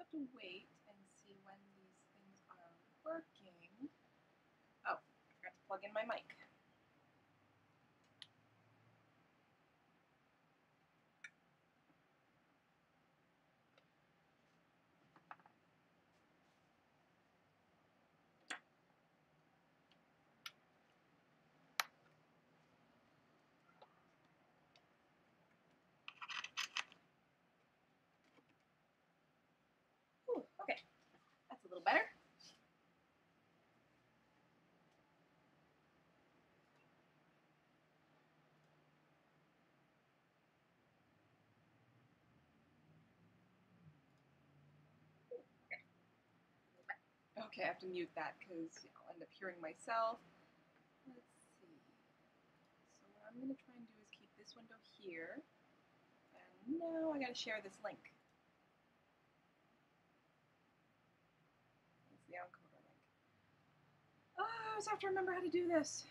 have to wait and see when these things are working. Oh, I forgot to plug in my mic. Ooh, okay, that's a little better. Okay, I have to mute that because I'll end up hearing myself. Let's see. So what I'm going to try and do is keep this window here. And now I got to share this link. It's the encoder link. Oh, I just have to remember how to do this.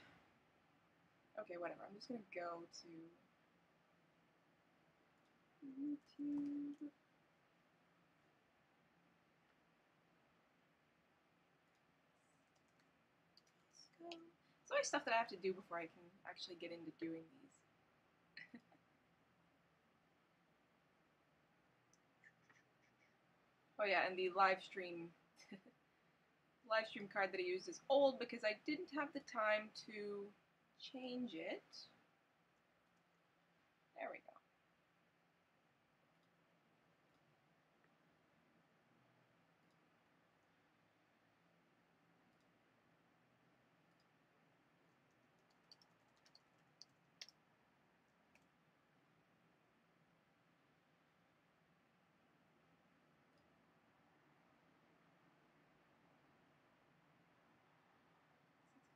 Okay, whatever. I'm just going to go to YouTube. Let's go. It's always stuff that I have to do before I can actually get into doing these. Oh yeah, and the live stream card that I used is old because I didn't have the time to change it. There we go.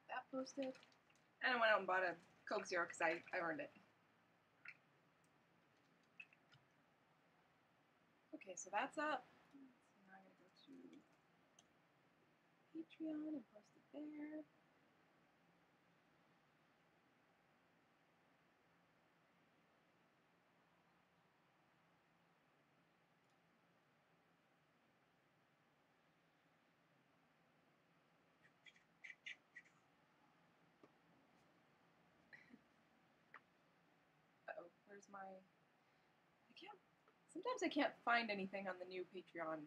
That posted. And I went out and bought a Coke Zero because I earned it. Okay, so that's up. So now I'm going to go to Patreon and post it there. Uh-oh, where's my... Sometimes I can't find anything on the new Patreon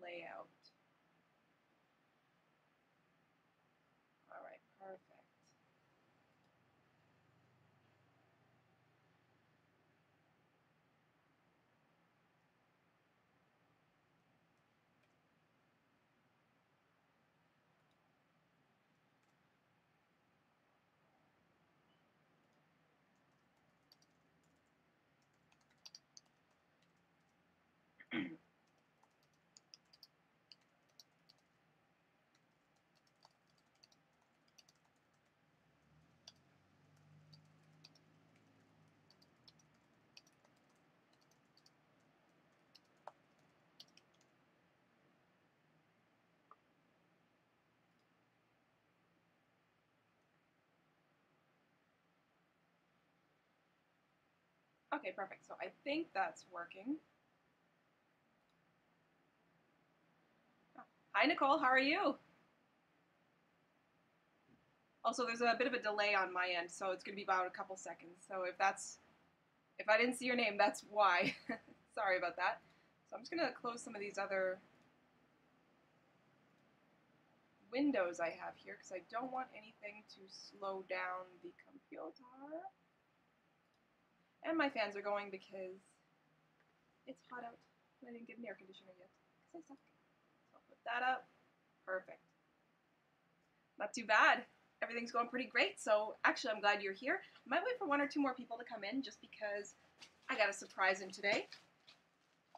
layout. Alright, perfect. Okay, perfect. So I think that's working. Oh. Hi, Nicole. How are you? Also, there's a bit of a delay on my end, so it's going to be about a couple seconds. So if I didn't see your name, that's why. Sorry about that. So I'm just going to close some of these other windows I have here because I don't want anything to slow down the computer. And my fans are going because it's hot out and I didn't get an air conditioner yet because I suck. So I'll put that up. Perfect. Not too bad. Everything's going pretty great. So actually, I'm glad you're here. I might wait for 1 or 2 more people to come in just because I got a surprise in today.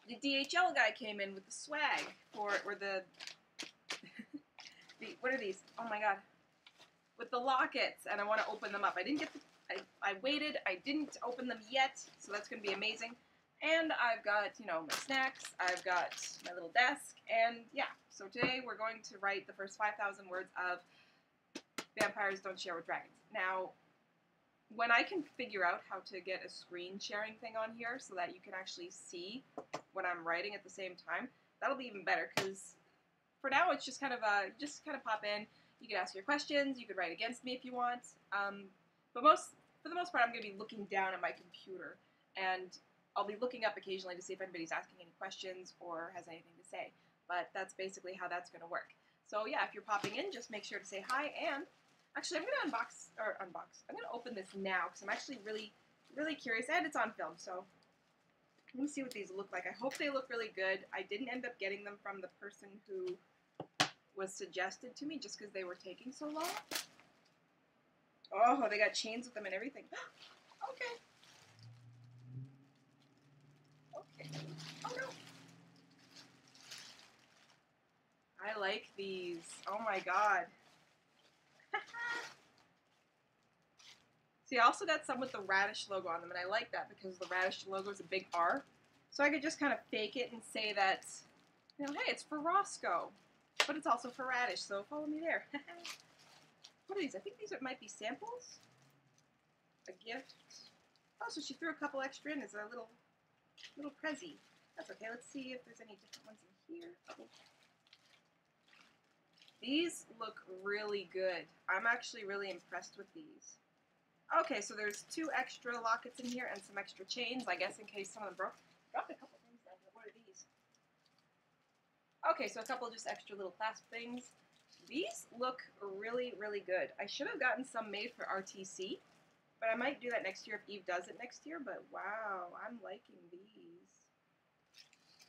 The DHL guy came in with the swag or the what are these? Oh my god. With the lockets, and I want to open them up. I didn't get the, I waited, I didn't open them yet, so that's going to be amazing. And I've got, you know, my snacks, I've got my little desk, and yeah. So today we're going to write the first 5,000 words of Vampires Don't Share with Dragons. Now, when I can figure out how to get a screen sharing thing on here so that you can actually see when I'm writing at the same time, that'll be even better, because for now it's just kind of pop in. You can ask your questions, you could write against me if you want, but for the most part I'm going to be looking down at my computer, and I'll be looking up occasionally to see if anybody's asking any questions or has anything to say, but that's basically how that's going to work. So yeah, if you're popping in, just make sure to say hi, and actually I'm going to I'm going to open this now because I'm actually really, really curious, and it's on film, so let me see what these look like. I hope they look really good. I didn't end up getting them from the person who was suggested to me just because they were taking so long. Oh, they got chains with them and everything. Okay. Okay. Oh no. I like these. Oh my god. See, I also got some with the Radish logo on them, and I like that because the Radish logo is a big R. So I could just kind of fake it and say that, you know, hey, it's for Roscoe, but it's also for Radish, so follow me there. What are these? I think these might be samples. A gift. Oh, so she threw a couple extra in as a little prezzy. That's okay. Let's see if there's any different ones in here. Oh. These look really good. I'm actually really impressed with these. Okay, so there's 2 extra lockets in here and some extra chains, I guess, in case some of them broke. Dropped a couple things down here. What are these? Okay, so a couple just extra little clasp things. These look really, really good. I should have gotten some made for RTC, but I might do that next year if Eve does it next year, but wow, I'm liking these.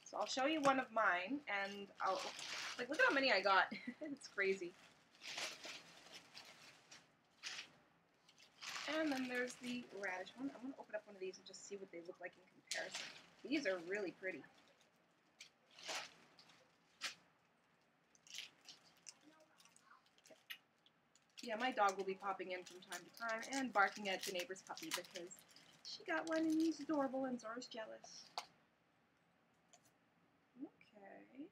So I'll show you one of mine, and I'll, like, look at how many I got. It's crazy. And then there's the Radish one. I'm going to open up one of these and just see what they look like in comparison. These are really pretty. Yeah, my dog will be popping in from time to time and barking at the neighbor's puppy because she got one and he's adorable and Zora's jealous. Okay.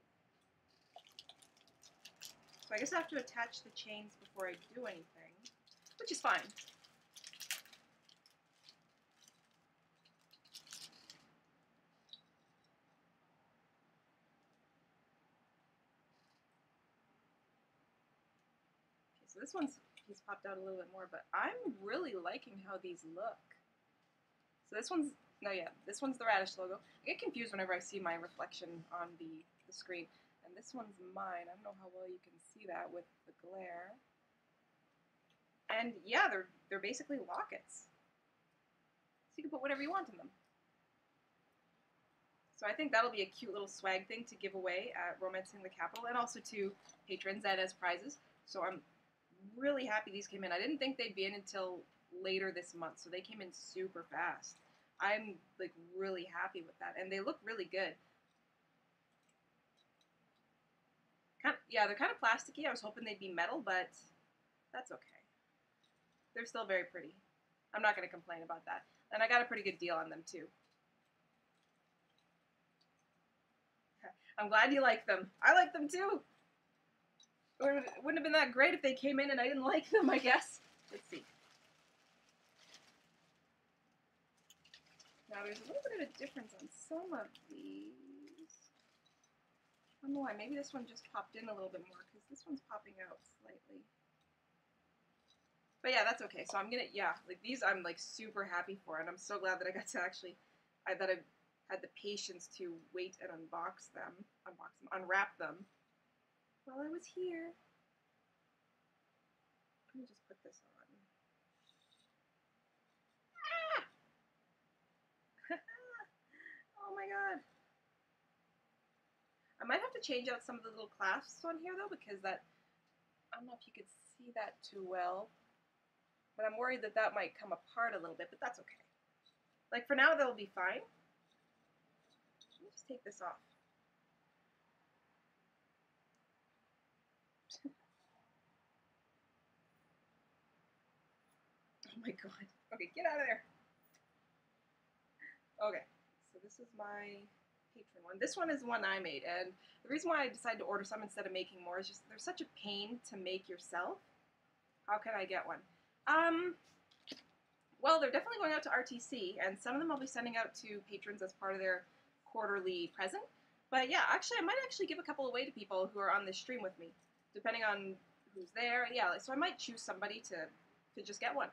So I guess I have to attach the chains before I do anything, which is fine. Okay, so this one's, he's popped out a little bit more, but I'm really liking how these look. So this one's, no, yeah, this one's the Radish logo. I get confused whenever I see my reflection on the screen. And this one's mine. I don't know how well you can see that with the glare. And yeah, they're basically lockets. So you can put whatever you want in them. So I think that'll be a cute little swag thing to give away at Romancing the Capital, and also to patrons and as prizes. So I'm really happy these came in. I didn't think they'd be in until later this month, so they came in super fast. I'm like really happy with that, and they look really good. Yeah, they're kind of plasticky. I was hoping they'd be metal, but that's okay. They're still very pretty. I'm not going to complain about that. And I got a pretty good deal on them, too. I'm glad you like them. I like them, too. It wouldn't have been that great if they came in and I didn't like them, I guess. Let's see. Now, there's a little bit of a difference on some of these. I don't know why. Maybe this one just popped in a little bit more, because this one's popping out slightly. But yeah, that's okay. So I'm gonna, yeah, like these I'm like super happy for, and I'm so glad that I got to actually, that I had the patience to wait and unwrap them while I was here. Let me just put this on. Ah! Oh my god. I might have to change out some of the little clasps on here though, because that, I don't know if you could see that too well. But I'm worried that that might come apart a little bit, but that's okay. Like, for now, they'll be fine. Let me just take this off. Oh my god. Okay, get out of there. Okay, so this is my patron one. This one is one I made, and the reason why I decided to order some instead of making more is just they're such a pain to make yourself. How can I get one? Well, they're definitely going out to RTC, and some of them I'll be sending out to patrons as part of their quarterly present. But yeah, actually, I might actually give a couple away to people who are on this stream with me, depending on who's there. Yeah, so I might choose somebody to just get one.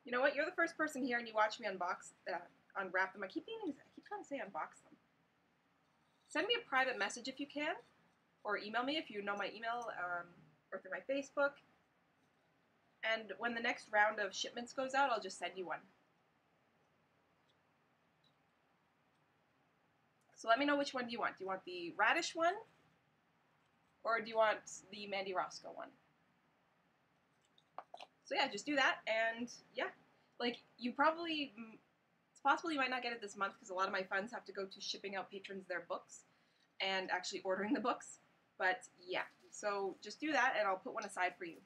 You know what? You're the first person here, and you watch me unwrap them. I keep trying to say unbox them. Send me a private message if you can, or email me if you know my email, or through my Facebook. And when the next round of shipments goes out, I'll just send you one. So let me know which one do you want. Do you want the Radish one? Or do you want the Mandy Roscoe one? So yeah, just do that, and yeah. Like, it's possible you might not get it this month because a lot of my funds have to go to shipping out patrons their books and actually ordering the books. But yeah, so just do that, and I'll put one aside for you,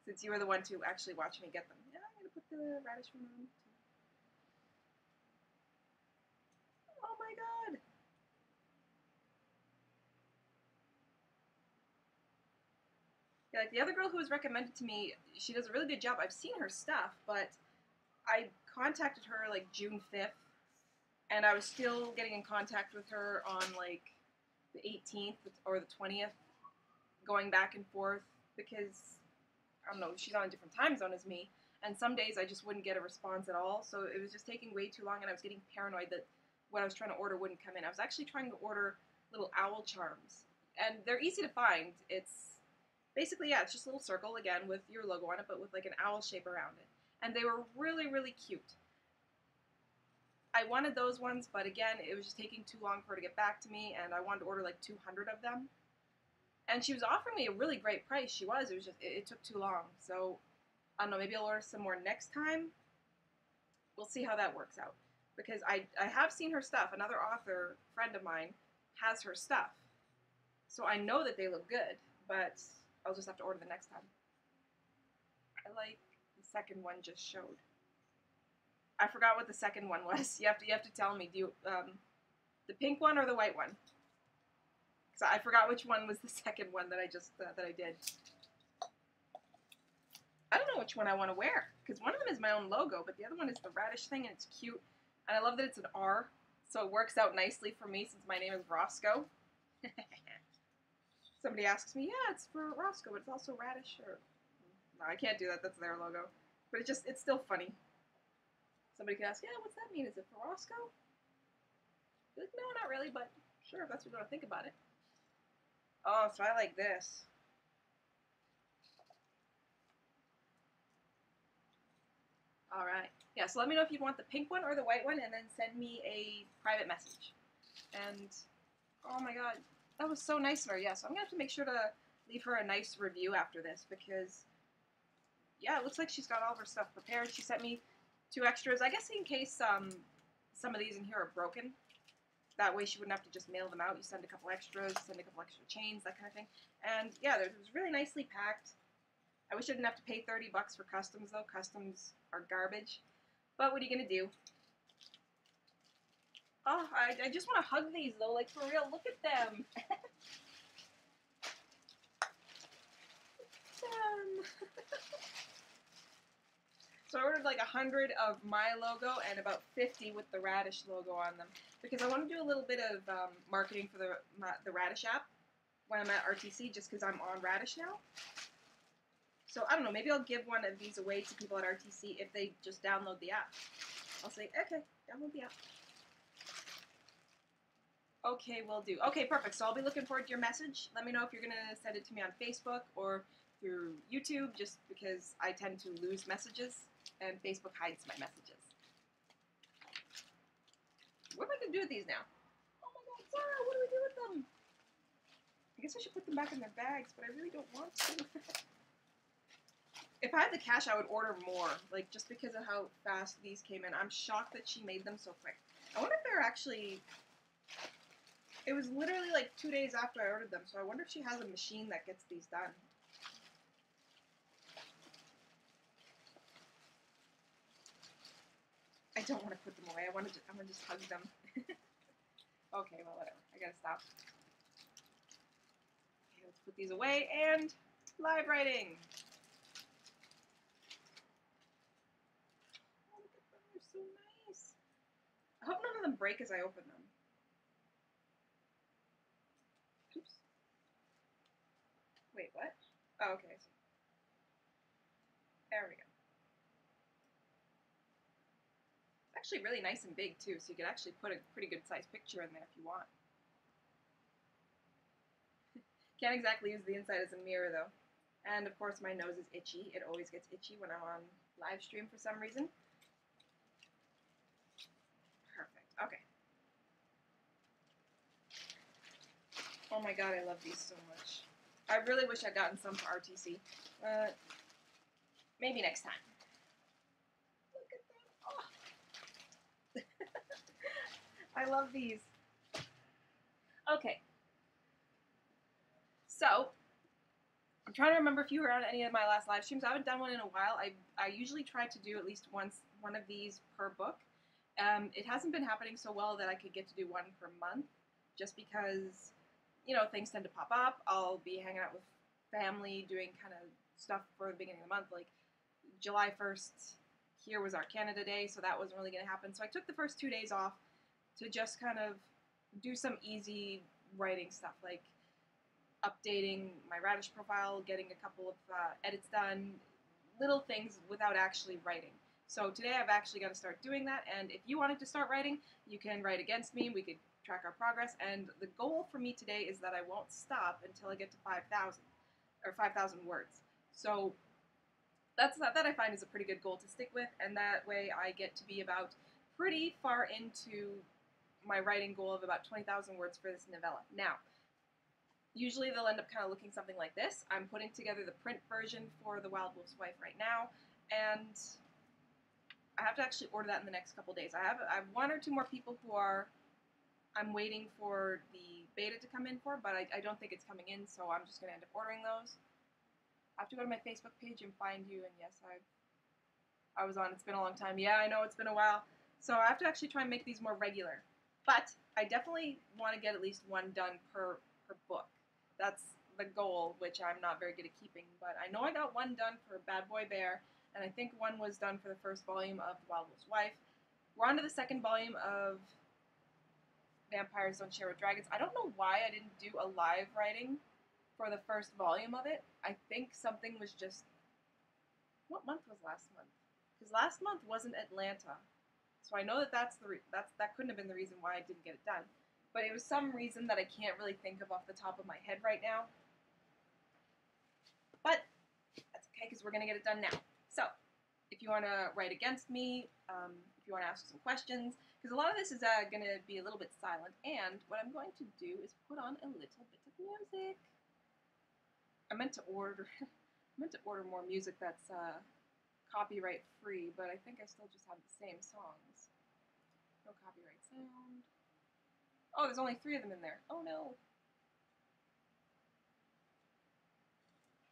since you were the one to actually watch me get them. Yeah, I'm going to put the Radish one on. Oh my god! Yeah, like the other girl who was recommended to me, she does a really good job. I've seen her stuff, but I contacted her like June 5th, and I was still getting in contact with her on like the 18th or the 20th, going back and forth because, I don't know, she's on a different time zone as me, and some days I just wouldn't get a response at all, so it was just taking way too long, and I was getting paranoid that what I was trying to order wouldn't come in. I was actually trying to order little owl charms, and they're easy to find. It's basically, yeah, it's just a little circle, again, with your logo on it, but with like an owl shape around it. And they were really, really cute. I wanted those ones, but again, it was just taking too long for her to get back to me, and I wanted to order like 200 of them. And she was offering me a really great price. She was. It was just, it took too long. So, I don't know, maybe I'll order some more next time. We'll see how that works out. Because I have seen her stuff. Another author friend of mine has her stuff. So I know that they look good, but I'll just have to order the next time. I like the second one just showed. I forgot what the second one was. You have to tell me. Do you the pink one or the white one? So I forgot which one was the second one that I just that I did. I don't know which one I want to wear because one of them is my own logo, but the other one is the Radish thing, and it's cute. And I love that it's an R, so it works out nicely for me since my name is Roscoe. Somebody asks me, yeah, it's for Roscoe, but it's also Radish. Or no, I can't do that. That's their logo. But it's still funny. Somebody could ask, yeah, what's that mean? Is it for Roscoe? Like, no, not really, but sure, if that's what you want to think about it. Oh, so I like this. All right. Yeah, so let me know if you want the pink one or the white one, and then send me a private message. And, oh my god, that was so nice of her. Yeah, so I'm going to have to make sure to leave her a nice review after this, because, yeah, it looks like she's got all of her stuff prepared. She sent me 2 extras, I guess in case some of these in here are broken. That way she wouldn't have to just mail them out. You send a couple extras, send a couple extra chains, that kind of thing. And yeah, it was really nicely packed. I wish I didn't have to pay 30 bucks for customs though. Customs are garbage. But what are you going to do? Oh, I just want to hug these though, like for real. Look at them. So I ordered like 100 of my logo and about 50 with the Radish logo on them, because I want to do a little bit of marketing for the Radish app when I'm at RTC, just because I'm on Radish now. So I don't know, maybe I'll give one of these away to people at RTC if they just download the app. I'll say, okay, download the app. Okay, will do. Okay, perfect. So I'll be looking forward to your message. Let me know if you're going to send it to me on Facebook or through YouTube, just because I tend to lose messages, and Facebook hides my messages. What am I going to do with these now? Oh my god, Sarah, what do we do with them? I guess I should put them back in their bags, but I really don't want to. If I had the cash, I would order more, like, just because of how fast these came in. I'm shocked that she made them so quick. I wonder if they're actually... It was literally like 2 days after I ordered them, so I wonder if she has a machine that gets these done. I don't want to put them away. I want to just hug them. Okay, well, whatever. I gotta stop. Okay, let's put these away, and live writing. I hope none of them break as I open them. Oops. Wait, what? Oh, okay. There we go. It's actually really nice and big too, so you can actually put a pretty good sized picture in there if you want. Can't exactly use the inside as a mirror though. And of course my nose is itchy. It always gets itchy when I'm on live stream for some reason. Perfect. Okay. Oh my god, I love these so much. I really wish I'd gotten some for RTC. Maybe next time. Look at them. Oh. I love these. Okay. So, I'm trying to remember if you were on any of my last live streams. I haven't done one in a while. I usually try to do at least one of these per book. It hasn't been happening so well that I could get to do one per month, just because, you know, things tend to pop up. I'll be hanging out with family, doing kind of stuff for the beginning of the month. Like July 1st, here was our Canada Day, so that wasn't really going to happen. So I took the first 2 days off to just kind of do some easy writing stuff, like updating my Radish profile, getting a couple of edits done, little things without actually writing. So today I've actually got to start doing that, and if you wanted to start writing, you can write against me, we could track our progress, and the goal for me today is that I won't stop until I get to 5,000, or 5,000 words. So that I find is a pretty good goal to stick with, and that way I get to be about pretty far into my writing goal of about 20,000 words for this novella. Now, usually they'll end up kind of looking something like this. I'm putting together the print version for The Wild Wolf's Wife right now, and I have to actually order that in the next couple days. I have one or two more people who I'm waiting for the beta to come in for, but I don't think it's coming in, so I'm just going to end up ordering those. I have to go to my Facebook page and find you, and yes, I was on. It's been a long time. Yeah, I know, it's been a while. So I have to actually try and make these more regular. But I definitely want to get at least one done per book. That's the goal, which I'm not very good at keeping. But I know I got one done for Bad Boy Bear, and I think one was done for the first volume of The Wild Wolf's Wife. We're on to the second volume of Vampires Don't Share with Dragons. I don't know why I didn't do a live writing for the first volume of it. I think something was just... What month was last month? Because last month wasn't Atlanta. So I know that that couldn't have been the reason why I didn't get it done. But it was some reason that I can't really think of off the top of my head right now. But that's okay, because we're going to get it done now. So, if you want to write against me, if you want to ask some questions, because a lot of this is going to be a little bit silent, and what I'm going to do is put on a little bit of music. I meant to order more music that's copyright free, but I think I still just have the same songs. No copyright sound. Oh, there's only 3 of them in there. Oh no.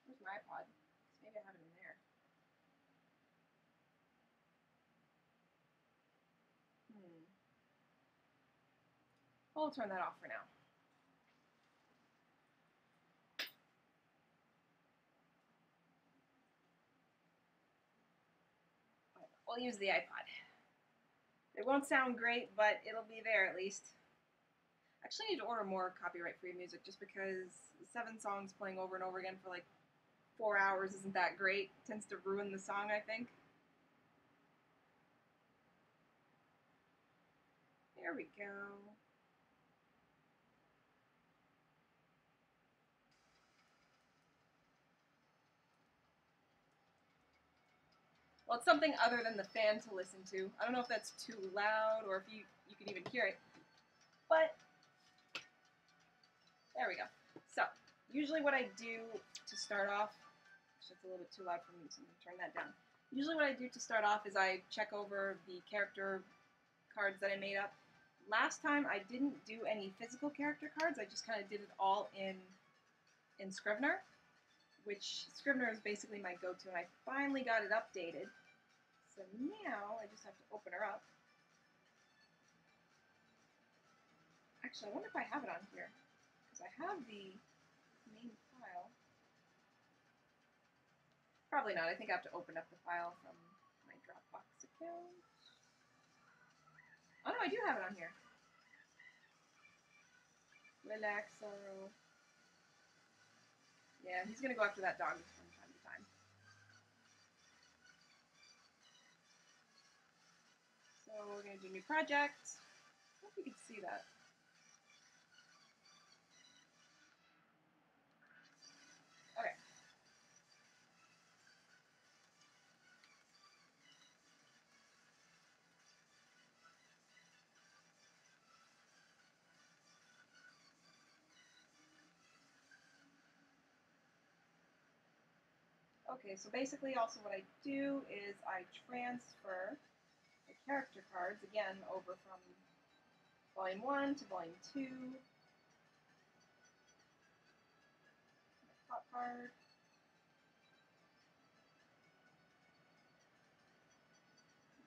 Where's my iPod? Maybe I have it in there. I'll turn that off for now. We'll use the iPod. It won't sound great, but it'll be there at least. I actually need to order more copyright-free music just because 7 songs playing over and over again for like 4 hours isn't that great. It tends to ruin the song, I think. There we go. Well, it's something other than the fan to listen to. I don't know if that's too loud or if you can even hear it. But, there we go. So, usually what I do to start off, actually it's a little bit too loud for me, so I'm going to turn that down. Usually what I do to start off is I check over the character cards that I made up. Last time I didn't do any physical character cards, I just kind of did it all in Scrivener, which Scrivener is basically my go-to, and I finally got it updated. So now I just have to open her up. Actually, I wonder if I have it on here, because I have the main file. Probably not. I think I have to open up the file from my Dropbox account. Oh no, I do have it on here. Relax, Sorrow. Yeah, he's gonna go after that dog from time to time. So we're gonna do new project. I hope you can see that. Okay. Okay, so basically also what I do is I transfer the character cards again over from volume 1 to volume 2. Top card.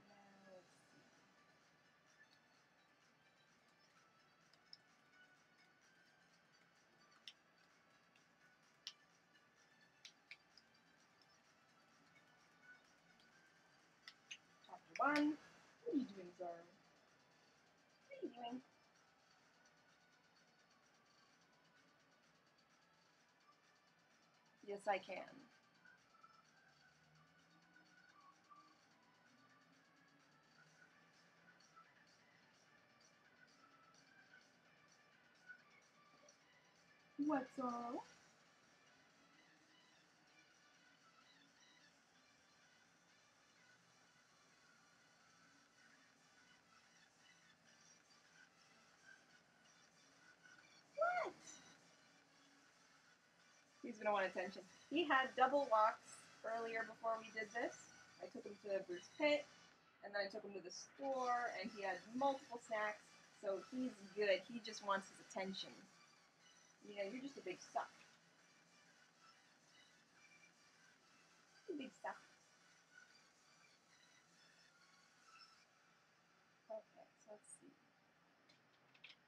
Now let's see. Chapter 1. What are you doing, Zoro? What are you doing? Yes, I can. What's all? What? He's gonna want attention. He had double walks earlier before we did this. I took him to Bruce Pitt, and then I took him to the store, and he had multiple snacks. So he's good. He just wants his attention. Yeah, you're just a big suck. You big suck. Okay, so let's see.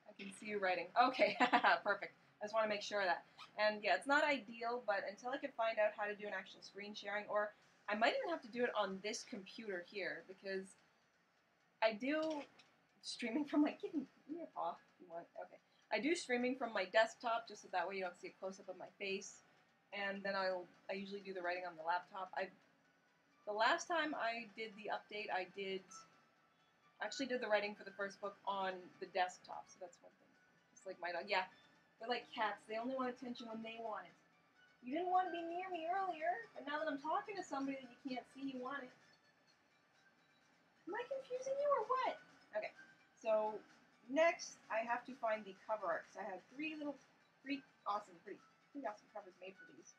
I can see you writing. Okay, perfect. I just want to make sure of that. And yeah, it's not ideal, but until I can find out how to do an actual screen sharing, or I might even have to do it on this computer here, because I do streaming from my give me your paw. You want okay? I do streaming from my desktop just so that way you don't see a close up of my face, and then I usually do the writing on the laptop. The last time I did the update, I actually did the writing for the first book on the desktop, so that's one thing. Just like my dog, yeah, they're like cats. They only want attention when they want it. You didn't want to be near me earlier, but now that I'm talking to somebody that you can't see, you want it. Am I confusing you or what? Okay, so next I have to find the cover art because I have three awesome covers made for these,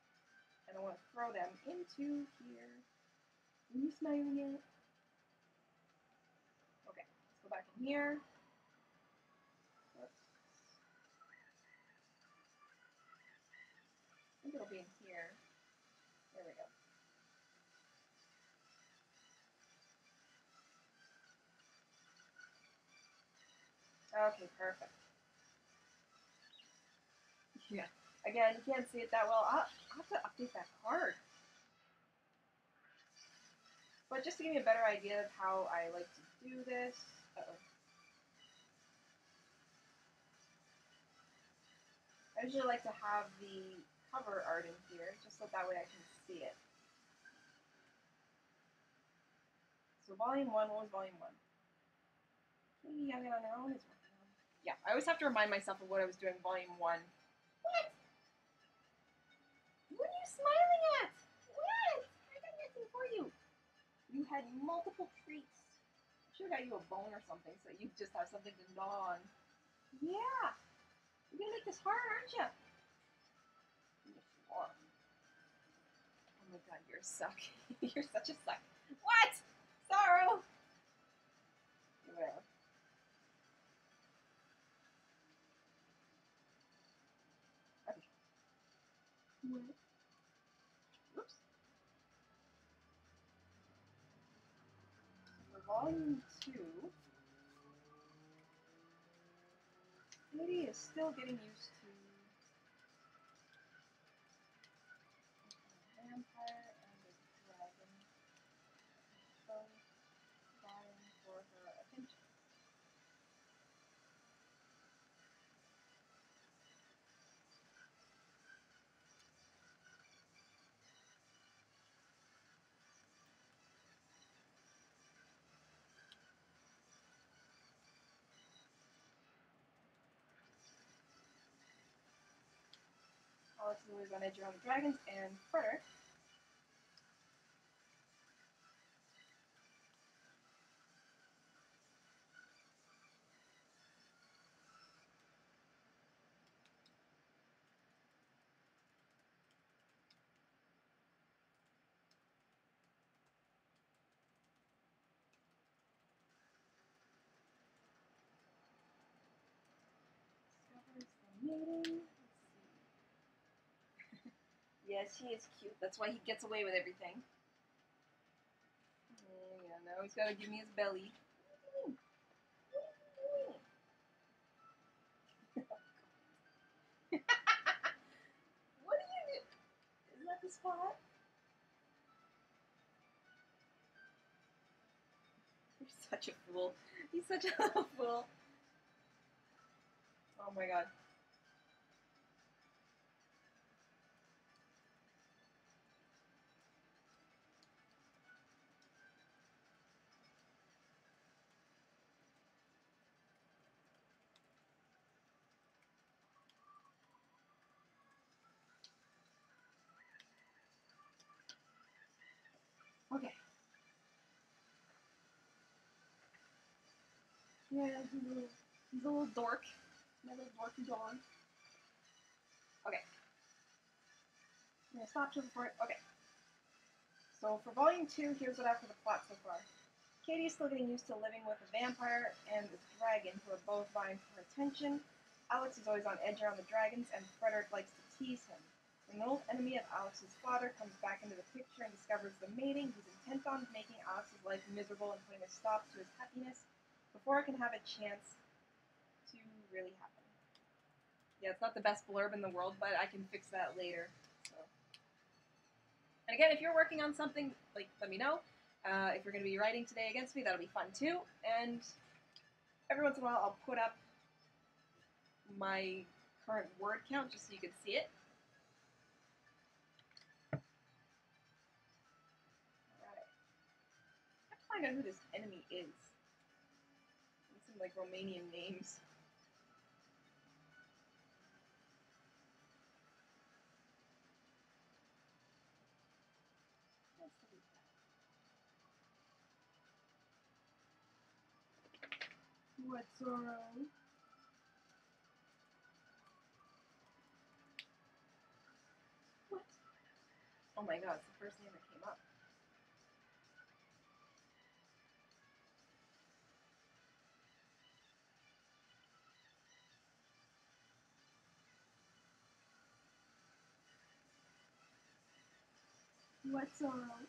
and I want to throw them into here. Are you smiling yet? Okay, let's go back in here. Oops. I think it'll be in here. There we go. Okay, perfect. Yeah. Again, you can't see it that well. I'll have to update that card. But just to give you a better idea of how I like to do this. Uh-oh. I usually like to have the cover art in here, just so that way I can see it. So volume 1, what was volume 1? Katie Young on Her Own is working on. Yeah, I always have to remind myself of what I was doing volume 1. What? What are you smiling at? What? I got nothing for you. You had multiple treats. I should have got you a bone or something so you just have something to gnaw on. Yeah. You're gonna make this hard, aren't you? Yes, you are. Oh my god, you're a suck. You're such a suck. What? Sorrow. Whatever. Okay. What? Oops. For volume 2, Katie is still getting used to a vampire and a dragon, both vying for her attention. is always on edge around the dragons, and Frederick. Discovers the mating. Let's see. Yes, he is cute. That's why he gets away with everything. Yeah, now he's gotta give me his belly. What are you doing? Is that the spot? You're such a fool. He's such a little fool. Oh my god. Okay. Yeah, he's a little dork. My little dorky dog. Okay. I'm gonna stop to before it. Okay. So for volume 2, here's what I have for the plot so far. Katie is still getting used to living with a vampire and the dragon, who are both vying for her attention. Alex is always on edge around the dragons, and Frederick likes to tease him. When an old enemy of Alex's father comes back into the picture and discovers the mating, he's intent on making Alex's life miserable and putting a stop to his happiness before it can have a chance to really happen. Yeah, it's not the best blurb in the world, but I can fix that later. So. And again, if you're working on something, like, let me know. If you're going to be writing today against me, that'll be fun too. And every once in a while, I'll put up my current word count just so you can see it. Alright. I have to find out who this enemy is. Some like Romanian names. What sorrow? What? Oh my god, it's the first name that came up. What sorrow?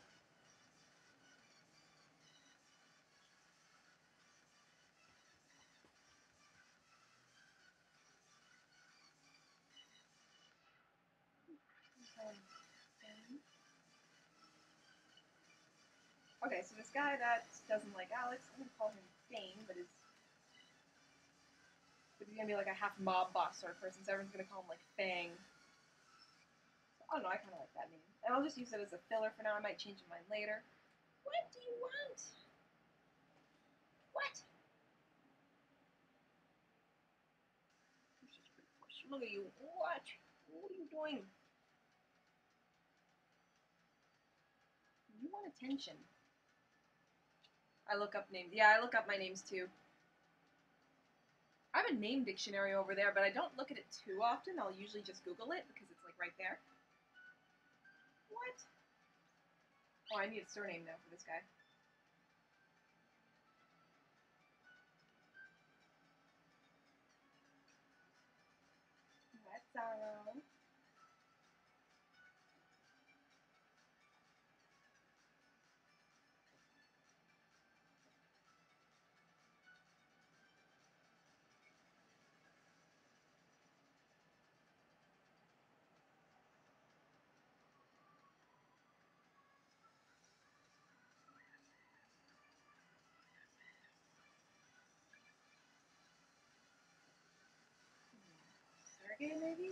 Okay, so this guy that doesn't like Alex, I'm gonna call him Fane, but he's gonna be like a half mob boss sort of person, so everyone's gonna call him like Fang. So, I don't know, I kinda like that name. And I'll just use it as a filler for now, I might change my mind later. What do you want? What? You're such a pretty push. Look at you. What? What are you doing? You want attention. I look up names. Yeah, I look up my names too. I have a name dictionary over there, but I don't look at it too often. I'll usually just Google it because it's like right there. What? Oh, I need a surname now for this guy. That's Sorrow. Sergey, maybe?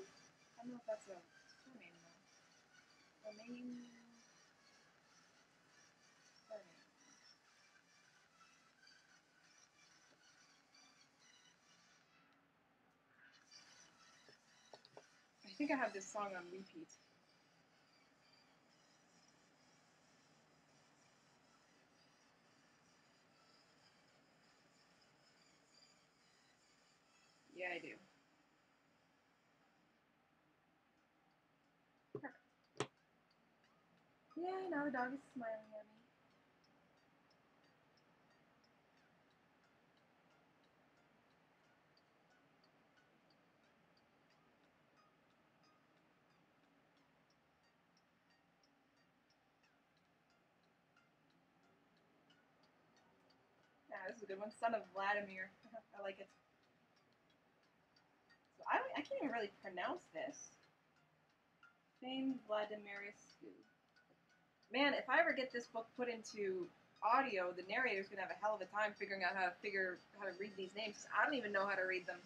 I don't know if that's a surname though. A name. Surname. I think I have this song on repeat. Yeah, I do. Perfect. Yeah, now the dog is smiling at me. Yeah, this is a good one. Son of Vladimir. I like it. So I can't even really pronounce this. Famed Vladimirescu. Man, if I ever get this book put into audio, the narrator's gonna have a hell of a time figuring out how to read these names. I don't even know how to read them.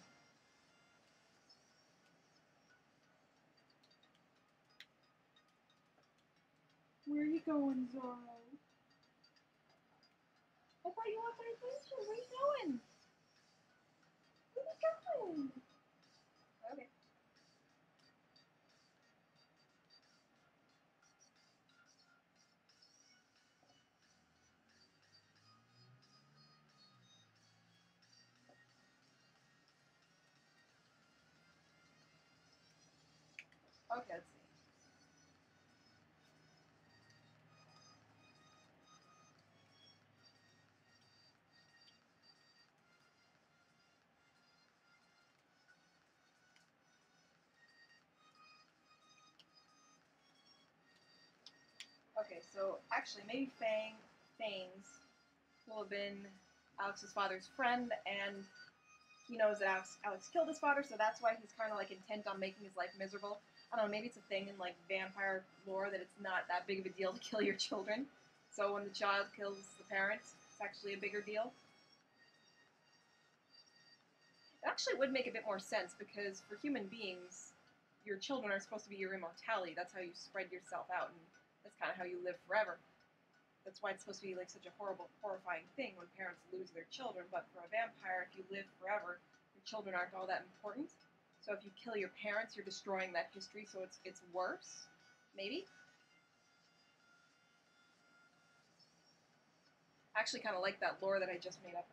Where are you going, Zorro? I thought you wanted attention. Where are you going? Where are you going? Okay. Okay, let's see. Okay, so actually, maybe Fanes will have been Alex's father's friend, and he knows that Alex killed his father, so that's why he's kind of like intent on making his life miserable. I don't know, maybe it's a thing in like vampire lore that it's not that big of a deal to kill your children. So when the child kills the parent, it's actually a bigger deal. It actually would make a bit more sense because for human beings, your children are supposed to be your immortality. That's how you spread yourself out, and that's kind of how you live forever. That's why it's supposed to be like such a horrible, horrifying thing when parents lose their children. But for a vampire, if you live forever, your children aren't all that important. So if you kill your parents, you're destroying that history. So it's worse, maybe. I actually kind of like that lore that I just made up.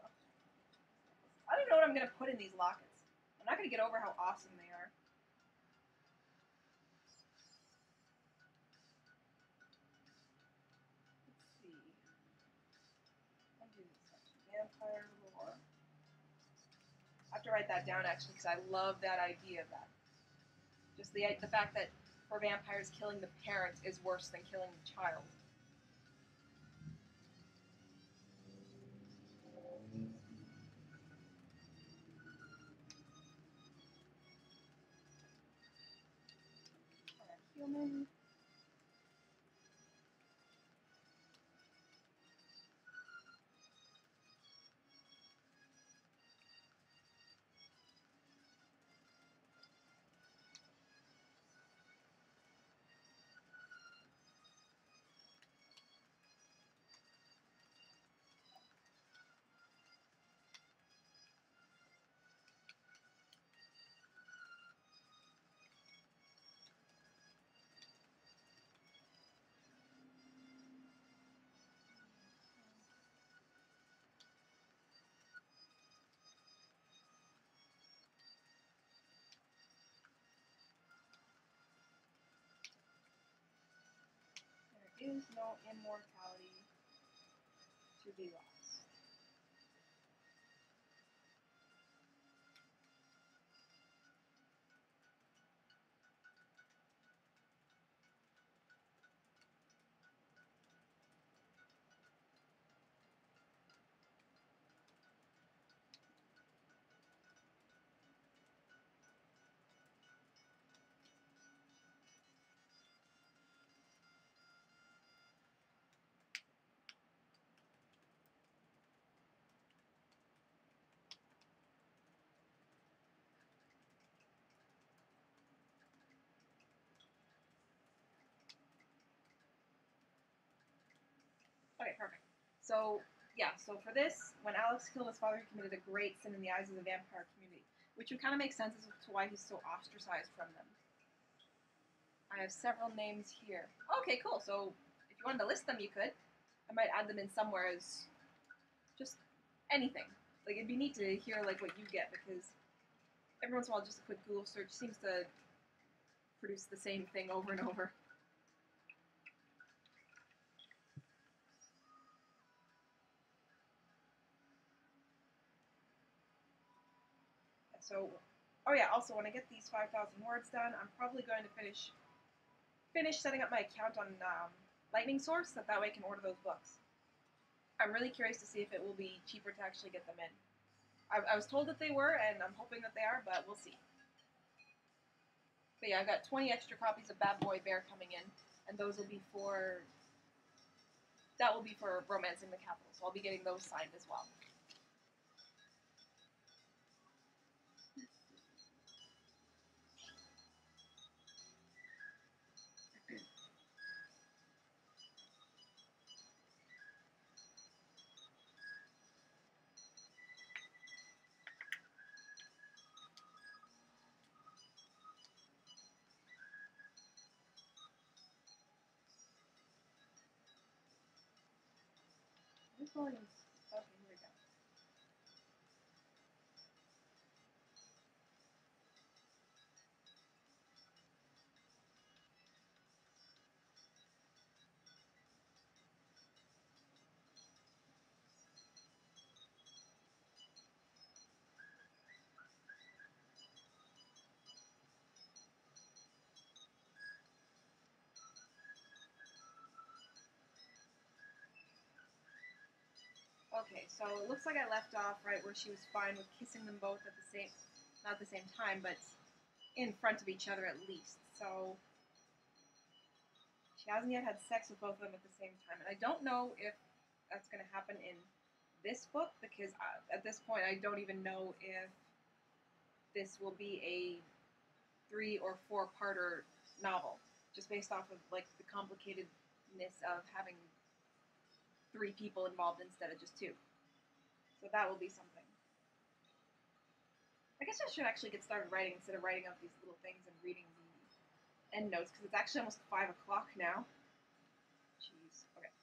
I don't even know what I'm gonna put in these lockets. I'm not gonna get over how awesome they are. Let's see. I'll do this vampire lore. I have to write that down actually because I love that idea of that. Just the fact that for vampires, killing the parent is worse than killing the child. Human. There is no immortality to be lost. Okay, perfect. So, yeah, so for this, when Alex killed his father, he committed a great sin in the eyes of the vampire community, which would kind of make sense as to why he's so ostracized from them. I have several names here. Okay, cool. So if you wanted to list them, you could. I might add them in somewhere as just anything. Like it'd be neat to hear like what you get because every once in a while, just a quick Google search seems to produce the same thing over and over. So, oh yeah. Also, when I get these 5,000 words done, I'm probably going to finish setting up my account on Lightning Source, so that way I can order those books. I'm really curious to see if it will be cheaper to actually get them in. I was told that they were, and I'm hoping that they are, but we'll see. But yeah, I've got 20 extra copies of Bad Boy Bear coming in, and those will be for Romancing the Capital, so I'll be getting those signed as well. This one is okay. Here we go. Okay, so it looks like I left off right where she was fine with kissing them both at the same, not at the same time, but in front of each other at least. So she hasn't yet had sex with both of them at the same time, and I don't know if that's going to happen in this book because at this point I don't even know if this will be a 3 or 4-parter novel, just based off of like the complicatedness of having 3 people involved instead of just 2. So that will be something. I guess I should actually get started writing instead of writing up these little things and reading the end notes because it's actually almost 5 o'clock now. Jeez. Okay.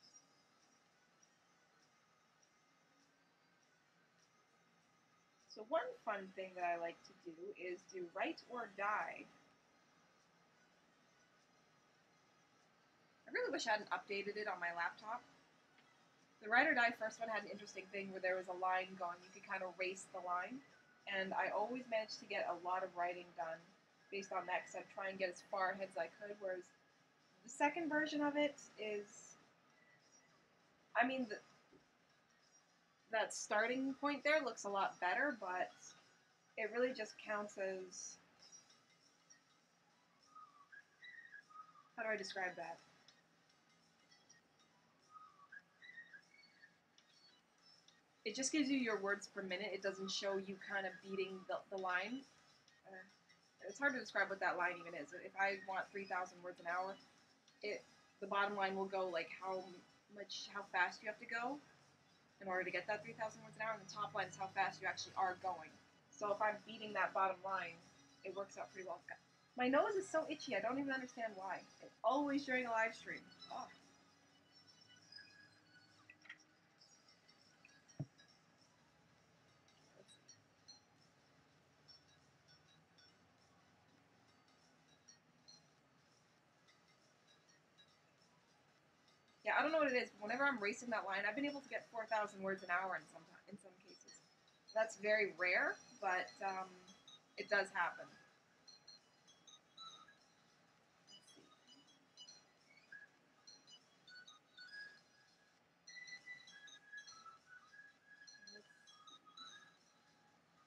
So one fun thing that I like to do is do write or die. I really wish I hadn't updated it on my laptop. The write or die first one had an interesting thing where there was a line gone. You could kind of race the line. And I always managed to get a lot of writing done based on that because I'd try and get as far ahead as I could. Whereas the second version of it is, I mean, that starting point there looks a lot better, but it really just counts as, how do I describe that? It just gives you your words per minute. It doesn't show you kind of beating the line. Uh, it's hard to describe what that line even is. If I want 3,000 words an hour, the bottom line will go like how fast you have to go in order to get that 3,000 words an hour, and the top line is how fast you actually are going. So if I'm beating that bottom line, it works out pretty well. My nose is so itchy, I don't even understand why. It's always during a live stream. Oh. Yeah, I don't know what it is, but whenever I'm racing that line, I've been able to get 4,000 words an hour in some cases. That's very rare, but it does happen.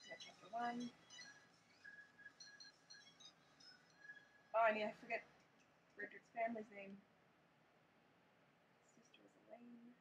Chapter 1. Oh, I forget Frederick's family's name. His sister was Elaine.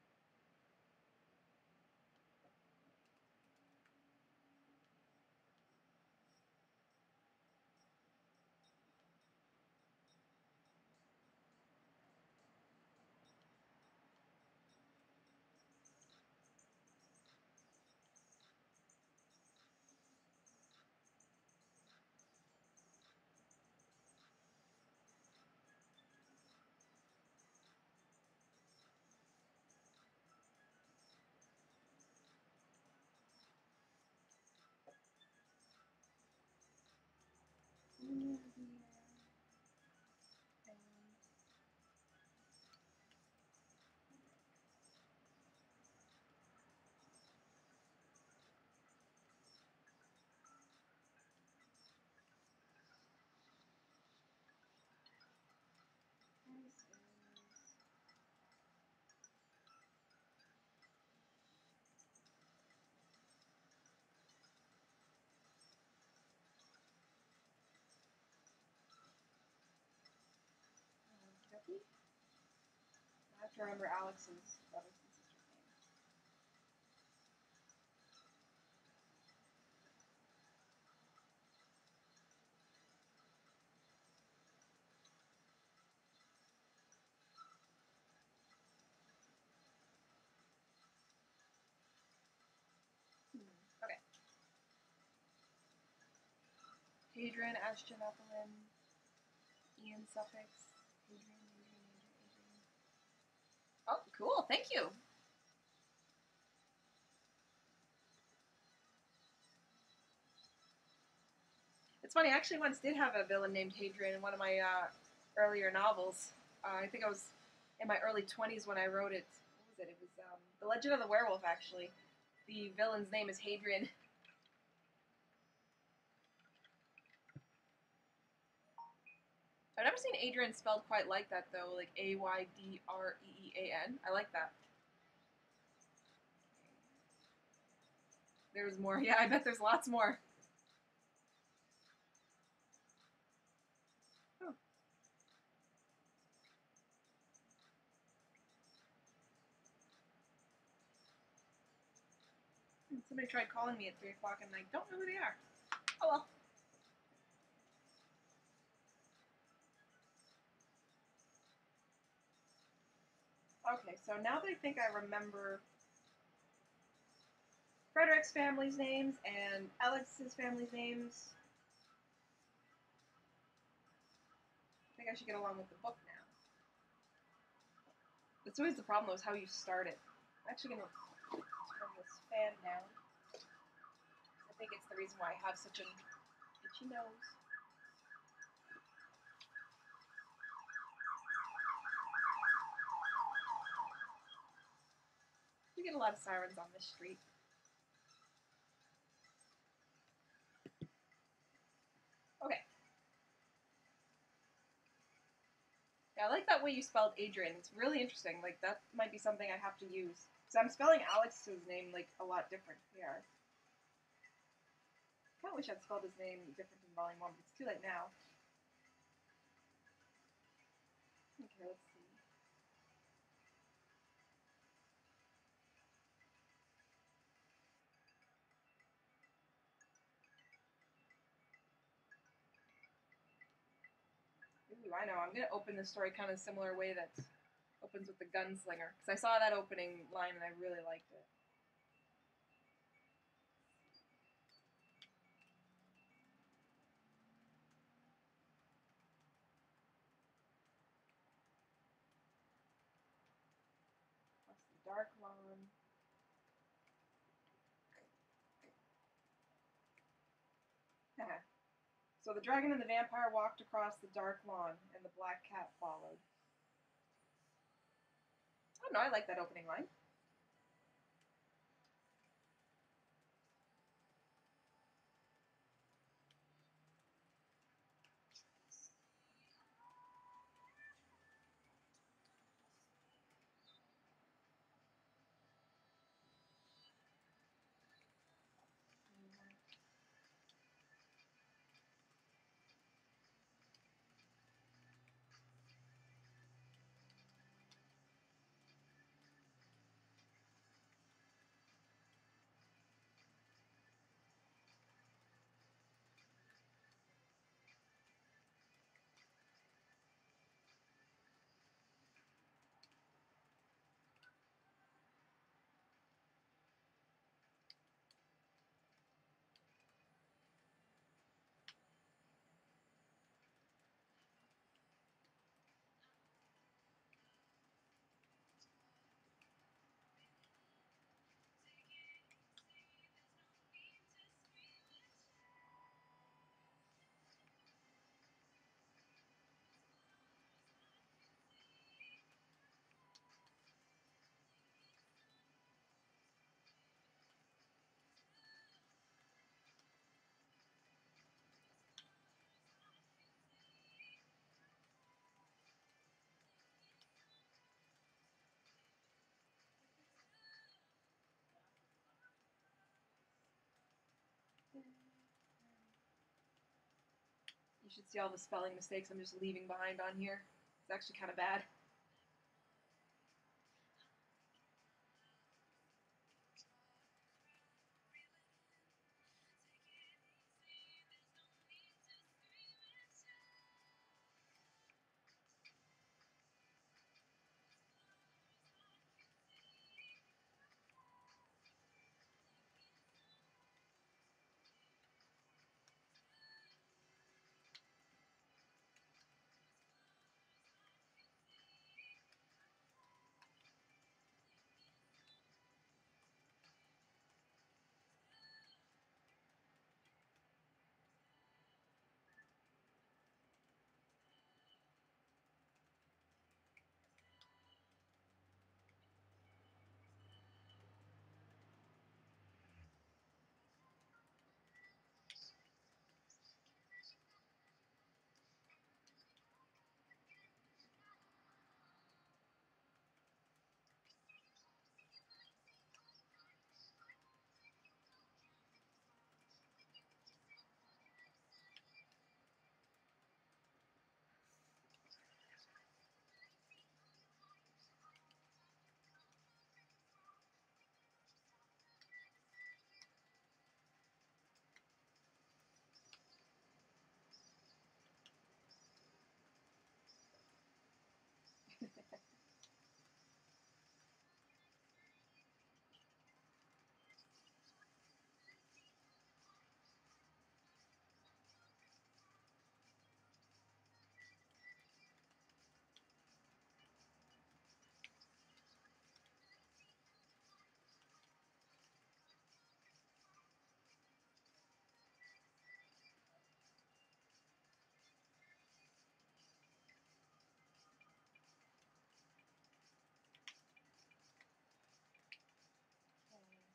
I have to remember Alex's brothers and sisters' names. Okay. Hadrian, Ashton, Ethelyn, Ian, Suffolk. Adrian. Oh, cool. Thank you. It's funny, I actually once did have a villain named Hadrian in one of my earlier novels. I think I was in my early 20s when I wrote it. What was it? It was The Legend of the Werewolf, actually. The villain's name is Hadrian. I've never seen Adrian spelled quite like that, though, like Aydrean. I like that. There's more. Yeah, I bet there's lots more. Oh. Somebody tried calling me at 3 o'clock and I don't know who they are. Oh well. Okay, so now that I think I remember Frederick's family's names and Alex's family's names, I think I should get along with the book now. That's always the problem, though, is how you start it. I'm actually going to turn this fan down. I think it's the reason why I have such an itchy nose. You get a lot of sirens on this street. Okay. Yeah, I like that way you spelled Adrian. It's really interesting. Like, that might be something I have to use. So I'm spelling Alex's name, like, a lot different here. I kind of wish I'd spelled his name different in Volume 1, but it's too late now. Okay, let's see. Ooh, I know. I'm going to open this story kind of a similar way that opens with the gunslinger. Because I saw that opening line and I really liked it. Plus the dark lawn. So the dragon and the vampire walked across the dark lawn, and the black cat followed. I don't know, I like that opening line. You should see all the spelling mistakes I'm just leaving behind on here. It's actually kind of bad.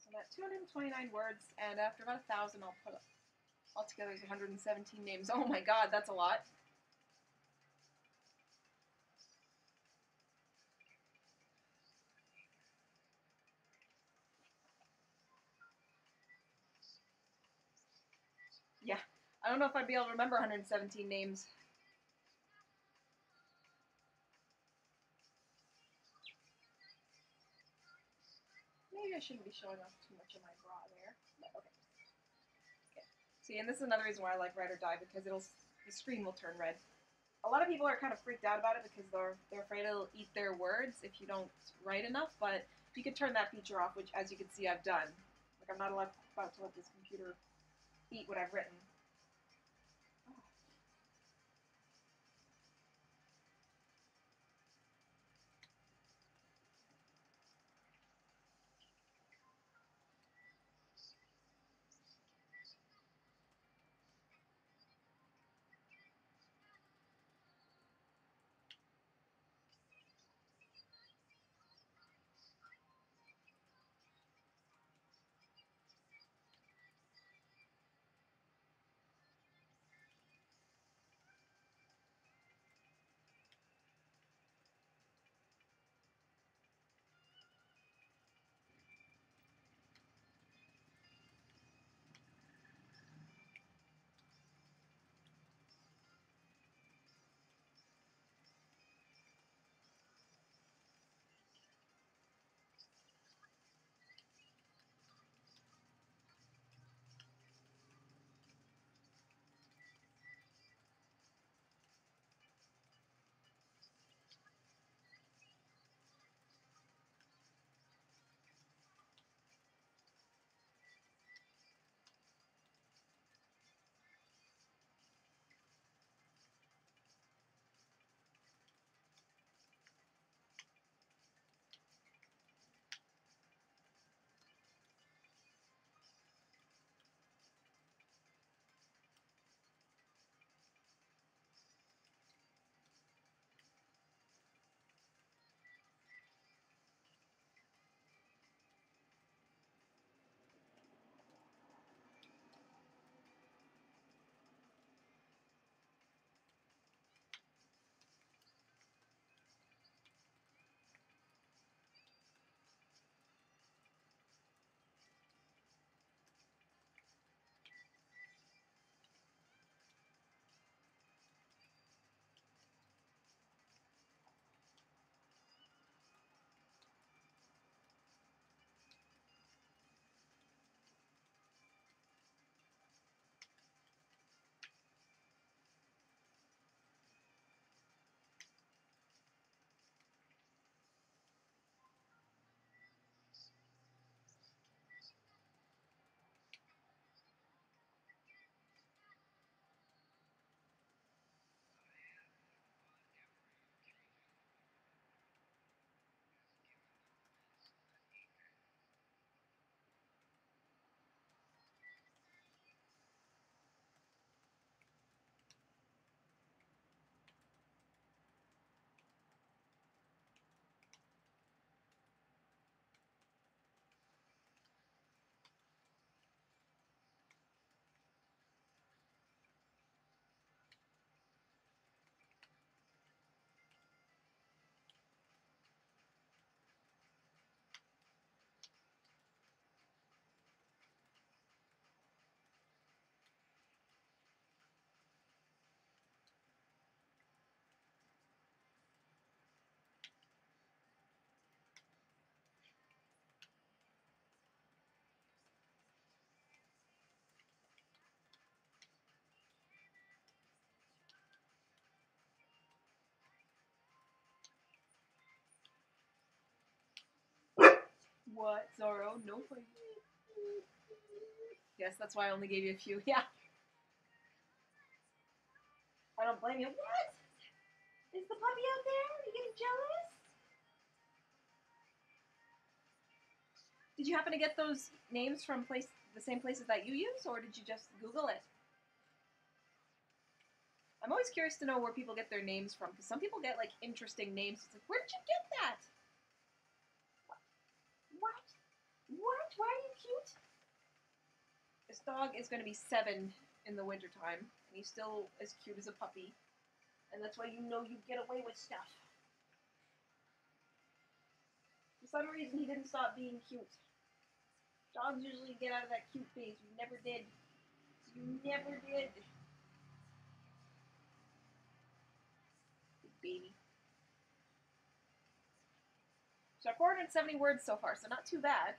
So I'm at 229 words, and after about 1,000, I'll put altogether is 117 names. Oh my god, that's a lot. Yeah, I don't know if I'd be able to remember 117 names. Maybe I shouldn't be showing off too much of my bra there. But okay. Okay. See, and this is another reason why I like Write or Die, because the screen will turn red. A lot of people are kind of freaked out about it because they're afraid it'll eat their words if you don't write enough. But you can turn that feature off, which, as you can see, I've done. Like, I'm not about to let this computer eat what I've written. What, Zorro? No fight. Yes, that's why I only gave you a few. Yeah. I don't blame you. What? Is the puppy out there? Are you getting jealous? Did you happen to get those names from the same places that you use, or did you just Google it? I'm always curious to know where people get their names from, because some people get like interesting names. It's like, where did you get that? What? What? Why are you cute? This dog is going to be 7 in the wintertime, and he's still as cute as a puppy. And that's why you know you get away with stuff. For some reason, he didn't stop being cute. Dogs usually get out of that cute phase. You never did. You never did. Big baby. So 470 words so far, so not too bad.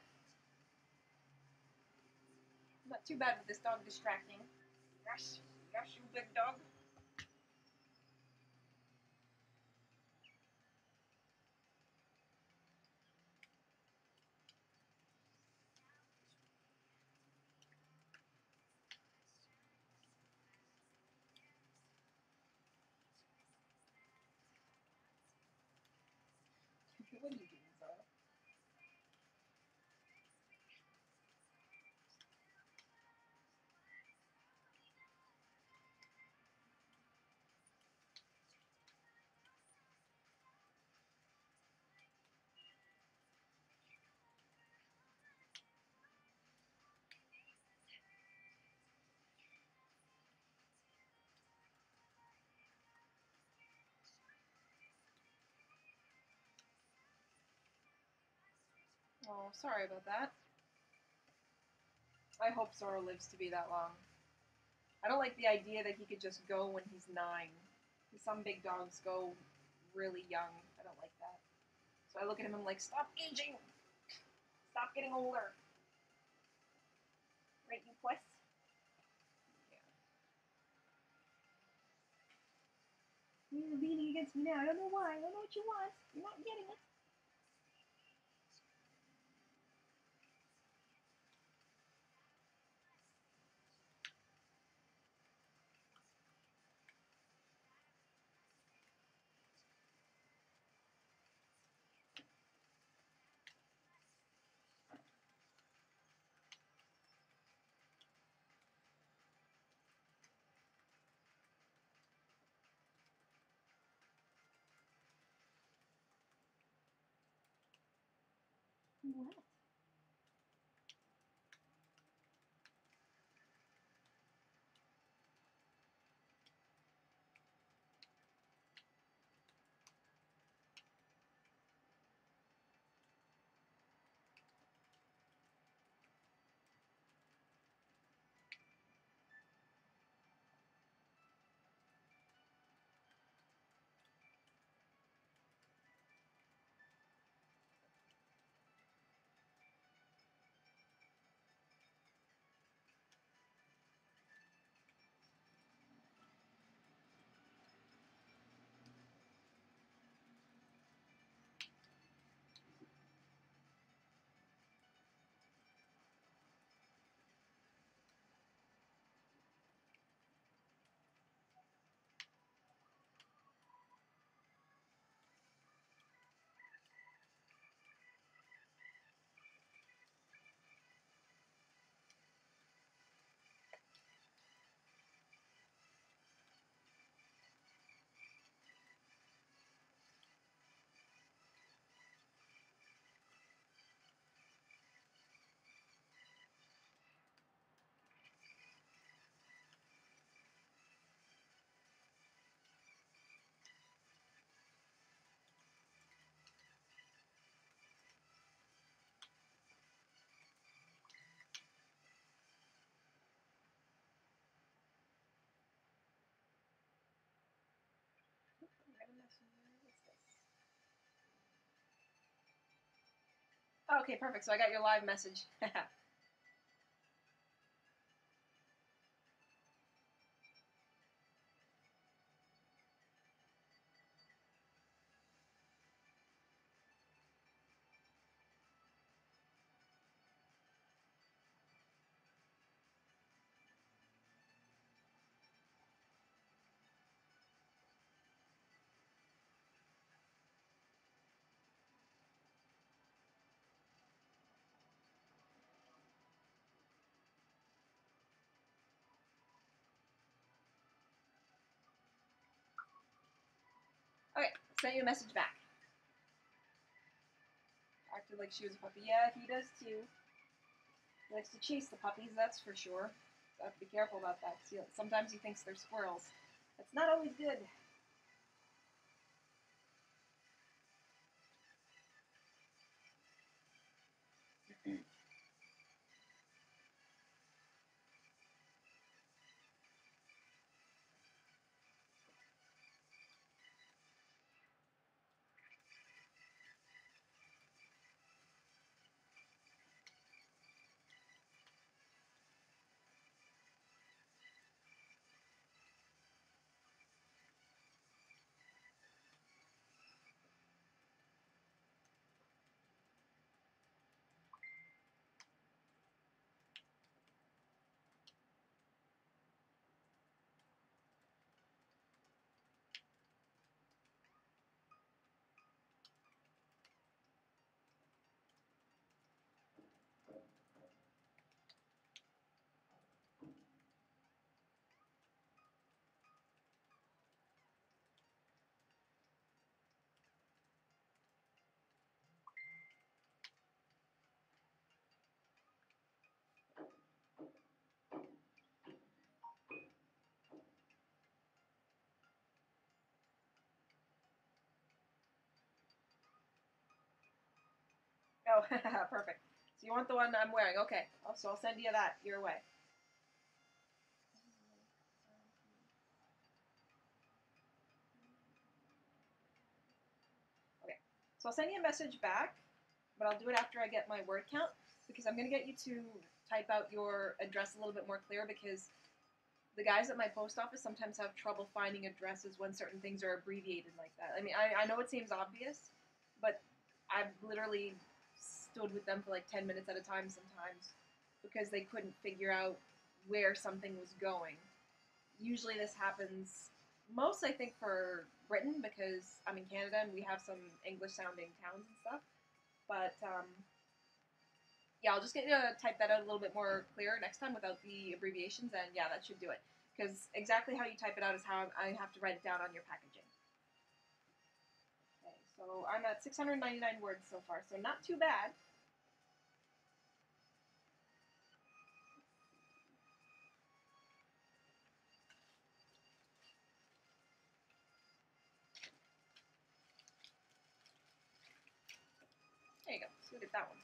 Not too bad with this dog distracting. Yes, yes, you big dog. What are you doing, Zara? Oh, sorry about that. I hope Zoro lives to be that long. I don't like the idea that he could just go when he's 9. Some big dogs go really young. I don't like that. So I look at him and I'm like, stop aging! Stop getting older! Right, you puss? Yeah. You're leaning against me now. I don't know why. I don't know what you want. You're not getting it. What? Okay, perfect. So I got your live message. Okay, sent you a message back. Acted like she was a puppy. Yeah, he does too. He likes to chase the puppies, that's for sure. So I have to be careful about that. Sometimes he thinks they're squirrels. That's not always good. Oh, perfect. So you want the one I'm wearing? Okay. So I'll send you that your way. Okay. So I'll send you a message back, but I'll do it after I get my word count because I'm going to get you to type out your address a little bit more clear because the guys at my post office sometimes have trouble finding addresses when certain things are abbreviated like that. I mean, I know it seems obvious, but I've literally stood with them for like 10 minutes at a time sometimes because they couldn't figure out where something was going. Usually this happens most, I think, for Britain because I'm in Canada and we have some English sounding towns and stuff. But yeah, I'll just get you to type that out a little bit more clear next time without the abbreviations, and yeah, that should do it. Because exactly how you type it out is how I have to write it down on your packaging. Okay, so I'm at 699 words so far, so not too bad. There you go. So we get that one.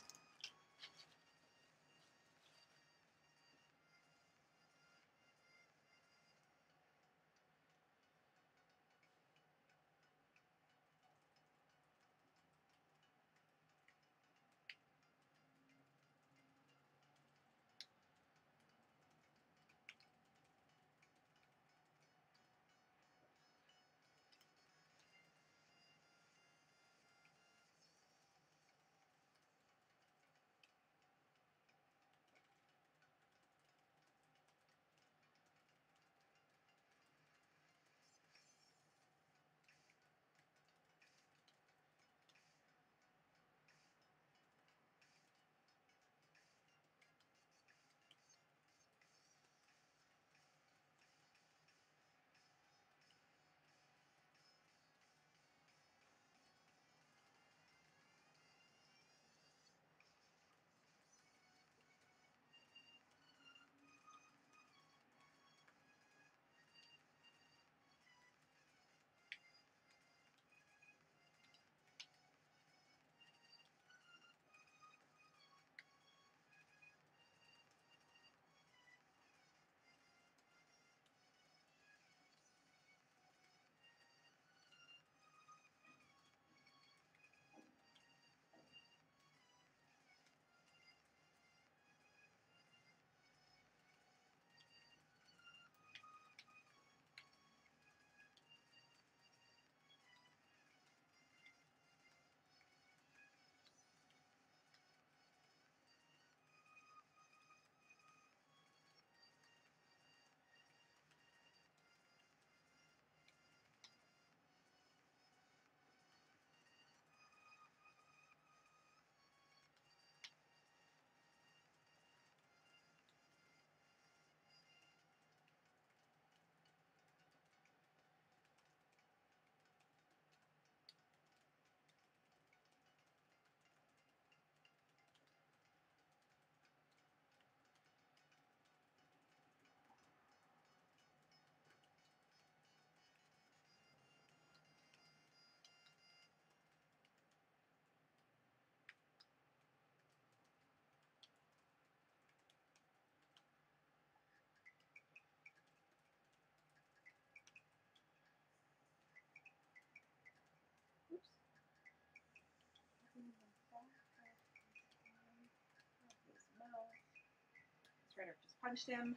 punched him.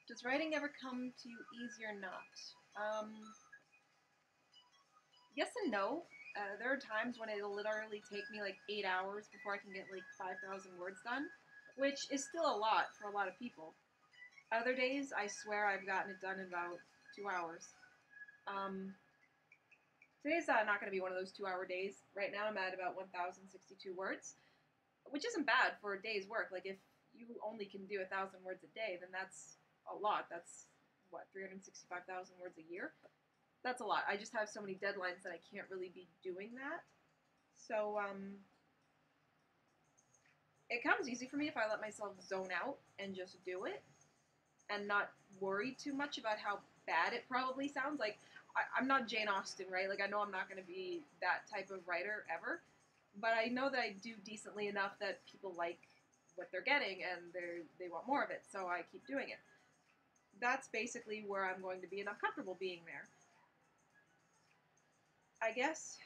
Does writing ever come to you easy or not? Yes and no. There are times when it'll literally take me like 8 hours before I can get like 5,000 words done, which is still a lot for a lot of people. Other days, I swear I've gotten it done in about 2 hours. Um, Today's not going to be one of those 2 hour days. Right now, I'm at about 1,062 words, which isn't bad for a day's work. Like, if you only can do 1,000 words a day, then that's a lot. That's, what, 365,000 words a year? That's a lot. I just have so many deadlines that I can't really be doing that. So, it comes easy for me if I let myself zone out and just do it. and not worry too much about how bad it probably sounds. Like, I'm not Jane Austen, right? Like, I know I'm not going to be that type of writer ever, but I know that I do decently enough that people like what they're getting and they want more of it, so I keep doing it. That's basically where I'm going to be, and I'm comfortable being there. I guess,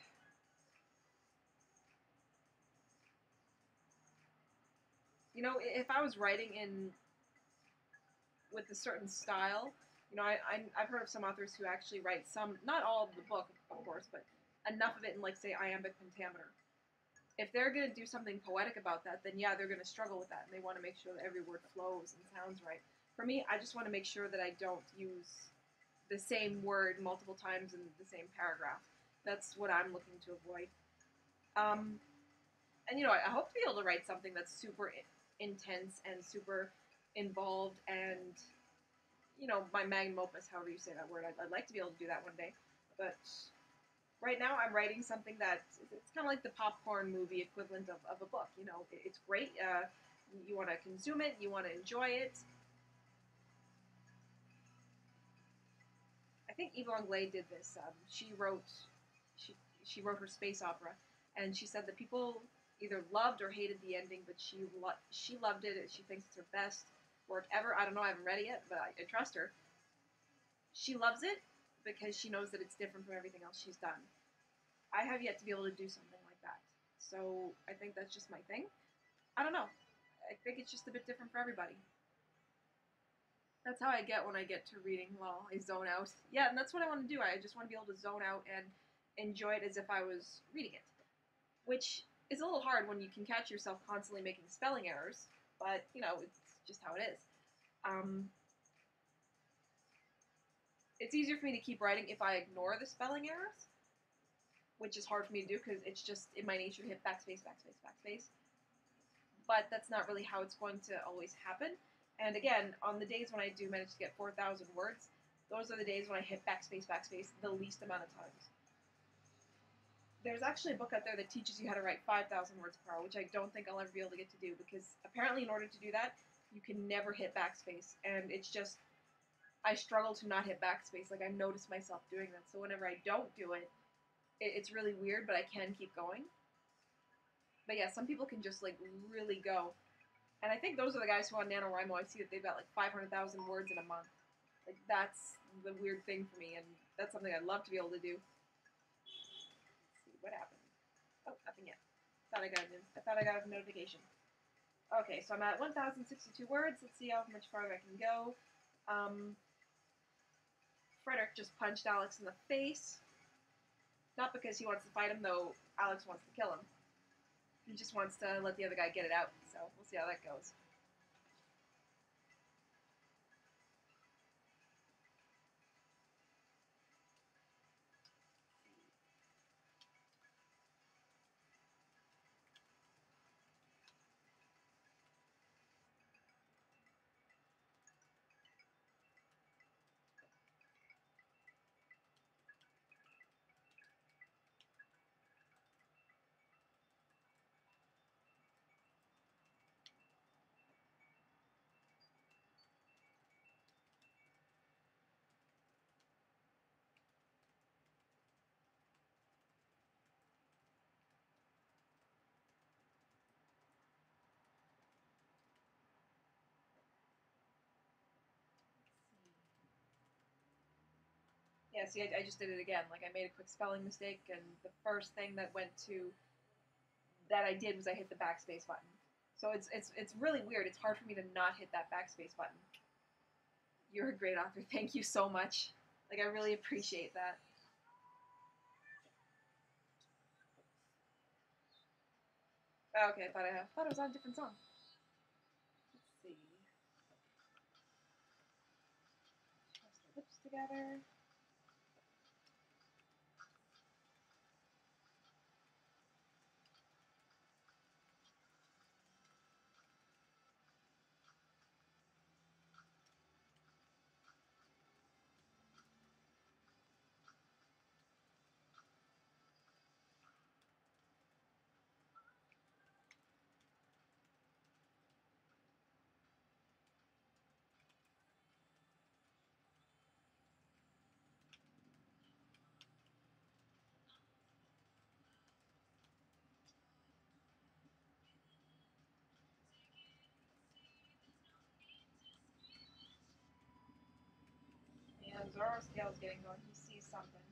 if I was writing in with a certain style, I've heard of some authors who actually write some, not all of the book, of course, but enough of it in, like, say, iambic pentameter. If they're going to do something poetic about that, then yeah, they're going to struggle with that, and they want to make sure that every word flows and sounds right. For me, I just want to make sure that I don't use the same word multiple times in the same paragraph. That's what I'm looking to avoid. Um, and I hope to be able to write something that's super intense and super involved and my magnum opus, however you say that word. I'd like to be able to do that one day, but right now I'm writing something that it's kind of like the popcorn movie equivalent of a book. It's great. You want to consume it, you want to enjoy it. I think Eva Longley did this. She she wrote her space opera, and she said that people either loved or hated the ending, but she loved it. She thinks it's her best work ever. I don't know. I haven't read it yet, but I trust her. She loves it because she knows that it's different from everything else she's done. I have yet to be able to do something like that. So I think that's just my thing. I don't know. I think it's just a bit different for everybody. That's how I get when I get to reading well. I zone out. Yeah, and that's what I want to do. I just want to be able to zone out and enjoy it as if I was reading it. Which is a little hard when you can catch yourself constantly making spelling errors, but, it's just how it is. Um, it's easier for me to keep writing if I ignore the spelling errors, which is hard for me to do because it's just in my nature to hit backspace, backspace, backspace. But that's not really how it's going to always happen. And again, on the days when I do manage to get 4,000 words, those are the days when I hit backspace, backspace the least amount of times. There's actually a book out there that teaches you how to write 5,000 words per hour, which I don't think I'll ever be able to get to do because apparently, in order to do that, you can never hit backspace, and it's just I struggle to not hit backspace. Like, I notice myself doing that, so whenever I don't do it, it's really weird, but I can keep going. But yeah, some people can just, like, really go. And I think those are the guys who on NaNoWriMo, I see that they've got like 500,000 words in a month. Like, that's the weird thing for me, and that's something I'd love to be able to do. Let's see, what happened? Oh, nothing yet. I thought I got a notification. Okay, so I'm at 1,062 words. Let's see how much farther I can go. Frederick just punched Alex in the face. Not because he wants to fight him, though Alex wants to kill him. He just wants to let the other guy get it out, so we'll see how that goes. Yeah, see, I just did it again. Like, I made a quick spelling mistake, and the first thing that went to that I did was I hit the backspace button. So it's really weird. It's hard for me to not hit that backspace button. You're a great author. Thank you so much. Like, I really appreciate that. Okay, I thought it was on a different song. Let's see. Press the lips together. Zoro's scale's getting going. He sees something.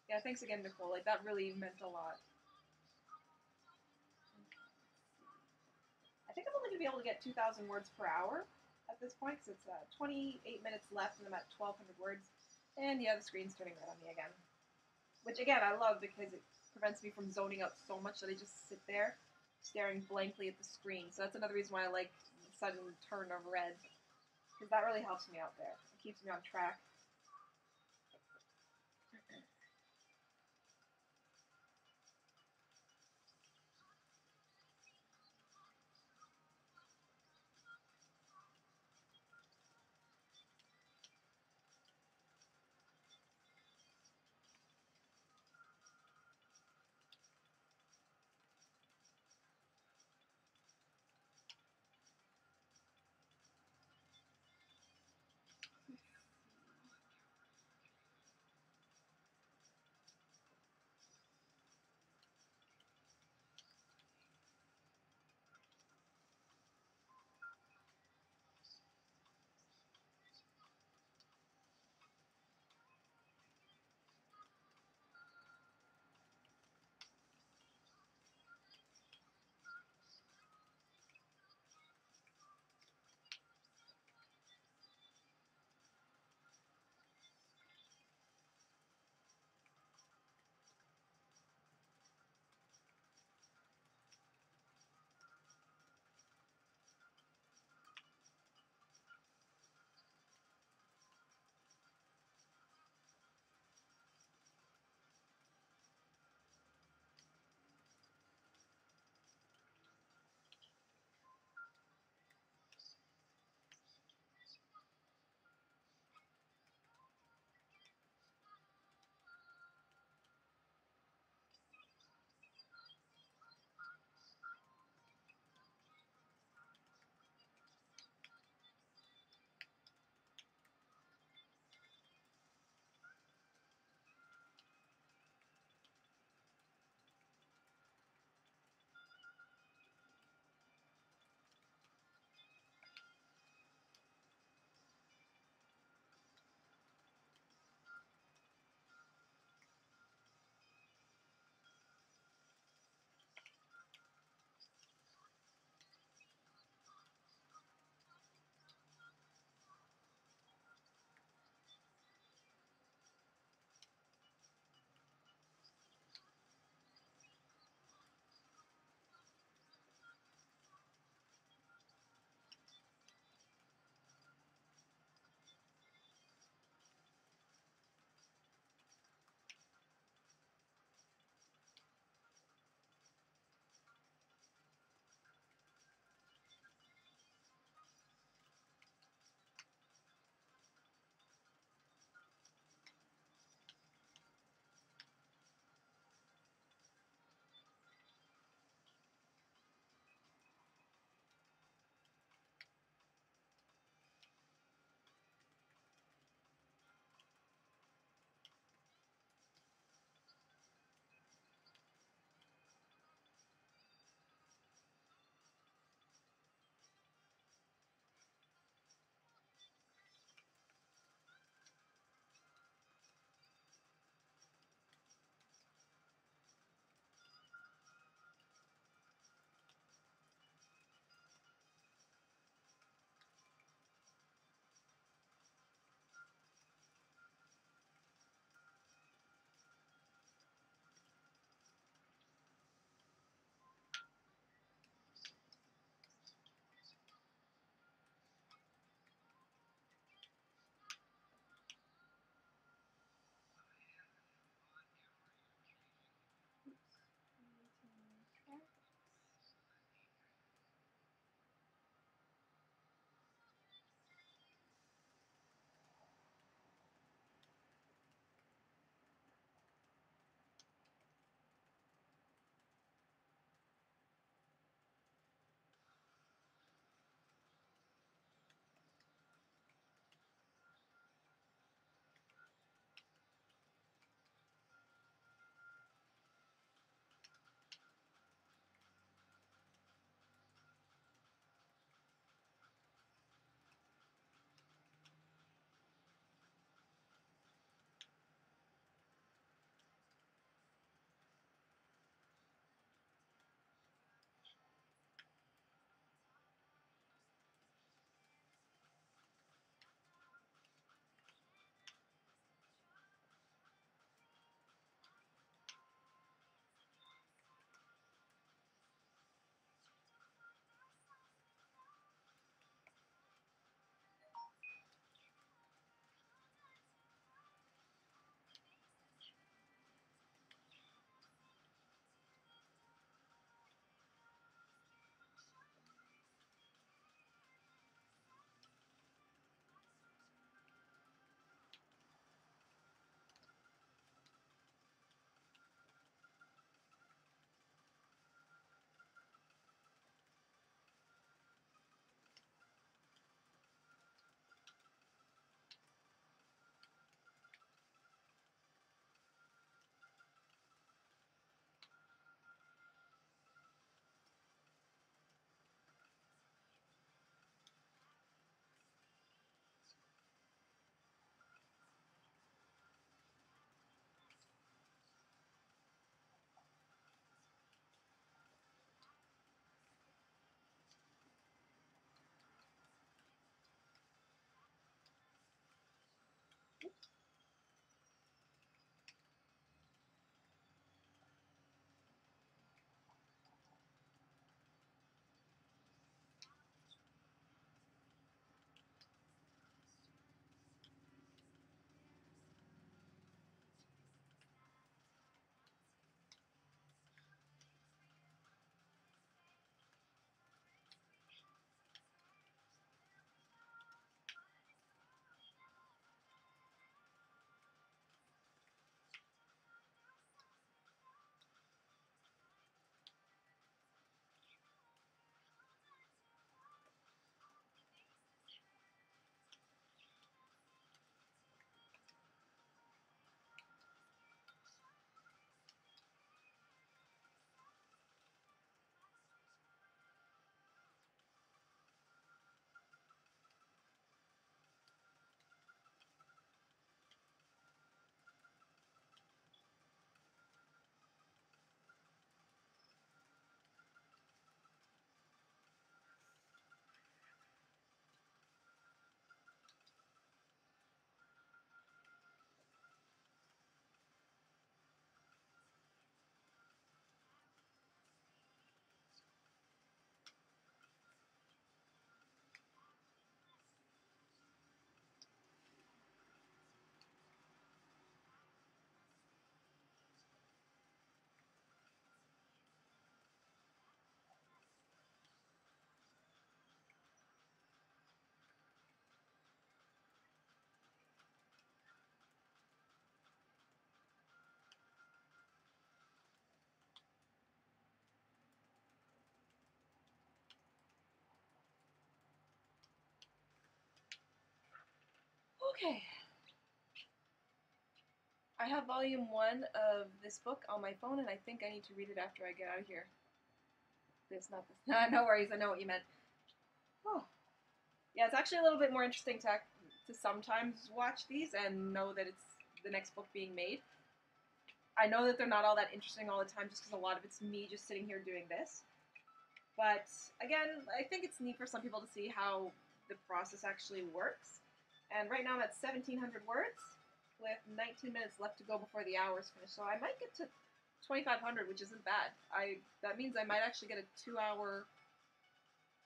Yeah, thanks again, Nicole. Like, that really meant a lot. I think I'm only going to be able to get 2,000 words per hour at this point, because it's 28 minutes left and I'm at 1,200 words. And yeah, the screen's turning red on me again. Which, again, I love because it prevents me from zoning out so much that I just sit there staring blankly at the screen. So that's another reason why I like the sudden turn of red, because that really helps me out there. It keeps me on track. Okay. I have volume 1 of this book on my phone, and I think I need to read it after I get out of here. Not this. No worries, I know what you meant. Oh. Yeah, it's actually a little bit more interesting to sometimes watch these and know that it's the next book being made. I know that they're not all that interesting all the time just because a lot of it's me just sitting here doing this. But again, I think it's neat for some people to see how the process actually works. And right now I'm at 1,700 words with 19 minutes left to go before the hour is finished. So I might get to 2,500, which isn't bad. That means I might actually get a 2-hour.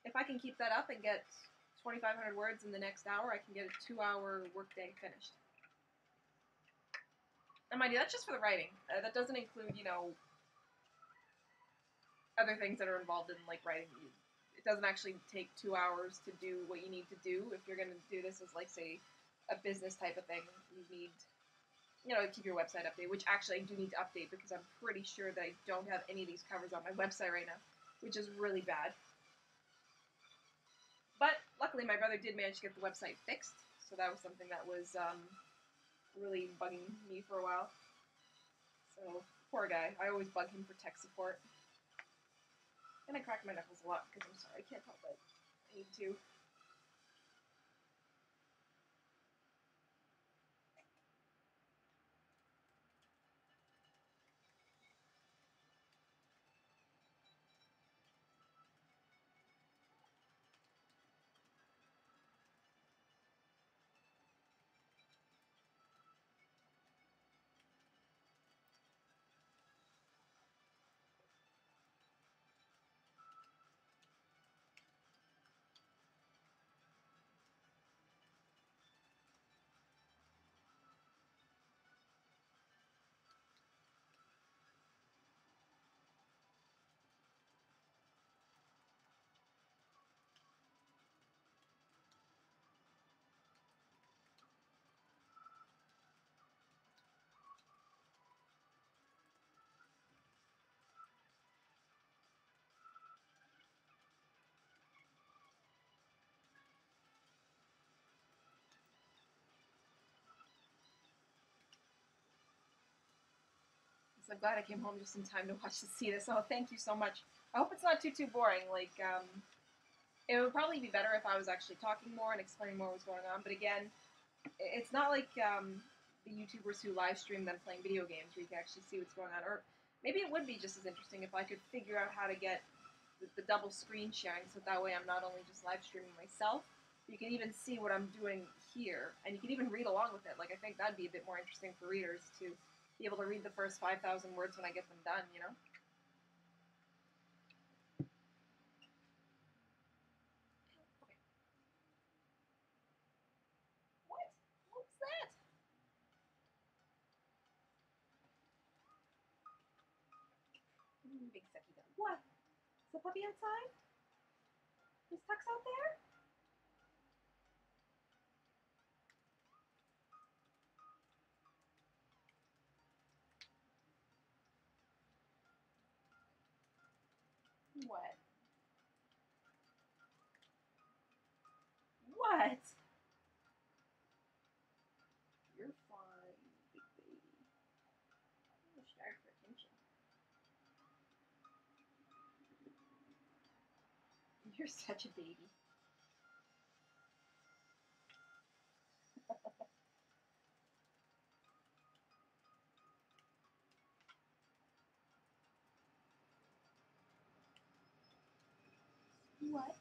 If I can keep that up and get 2,500 words in the next hour, I can get a 2-hour workday finished. And mind you, that's just for the writing. That doesn't include, other things that are involved in like writing. It doesn't actually take 2 hours to do what you need to do. If you're going to do this as like say a business type of thing, you need to keep your website updated, which actually I do need to update because I'm pretty sure that I don't have any of these covers on my website right now, which is really bad. But luckily my brother did manage to get the website fixed, so that was something that was really bugging me for a while. So poor guy. I always bug him for tech support. And I crack my knuckles a lot because I'm sorry, I can't help it. I need to. So I'm glad I came home just in time to see this. Oh, thank you so much. I hope it's not too boring. It would probably be better if I was actually talking more and explaining more what's going on. But again, it's not like the YouTubers who live stream them playing video games where you can actually see what's going on. Or maybe it would be just as interesting if I could figure out how to get the double screen sharing, so that way I'm not only just live streaming myself, you can even see what I'm doing here, and you can even read along with it. Like, I think that'd be a bit more interesting for readers to be able to read the first 5,000 words when I get them done. Okay. What? What's that? Big sucky dog. What? Is the puppy outside? Is Tux out there? What? What? You're fine, big baby. You're starved for attention. You're such a baby. What?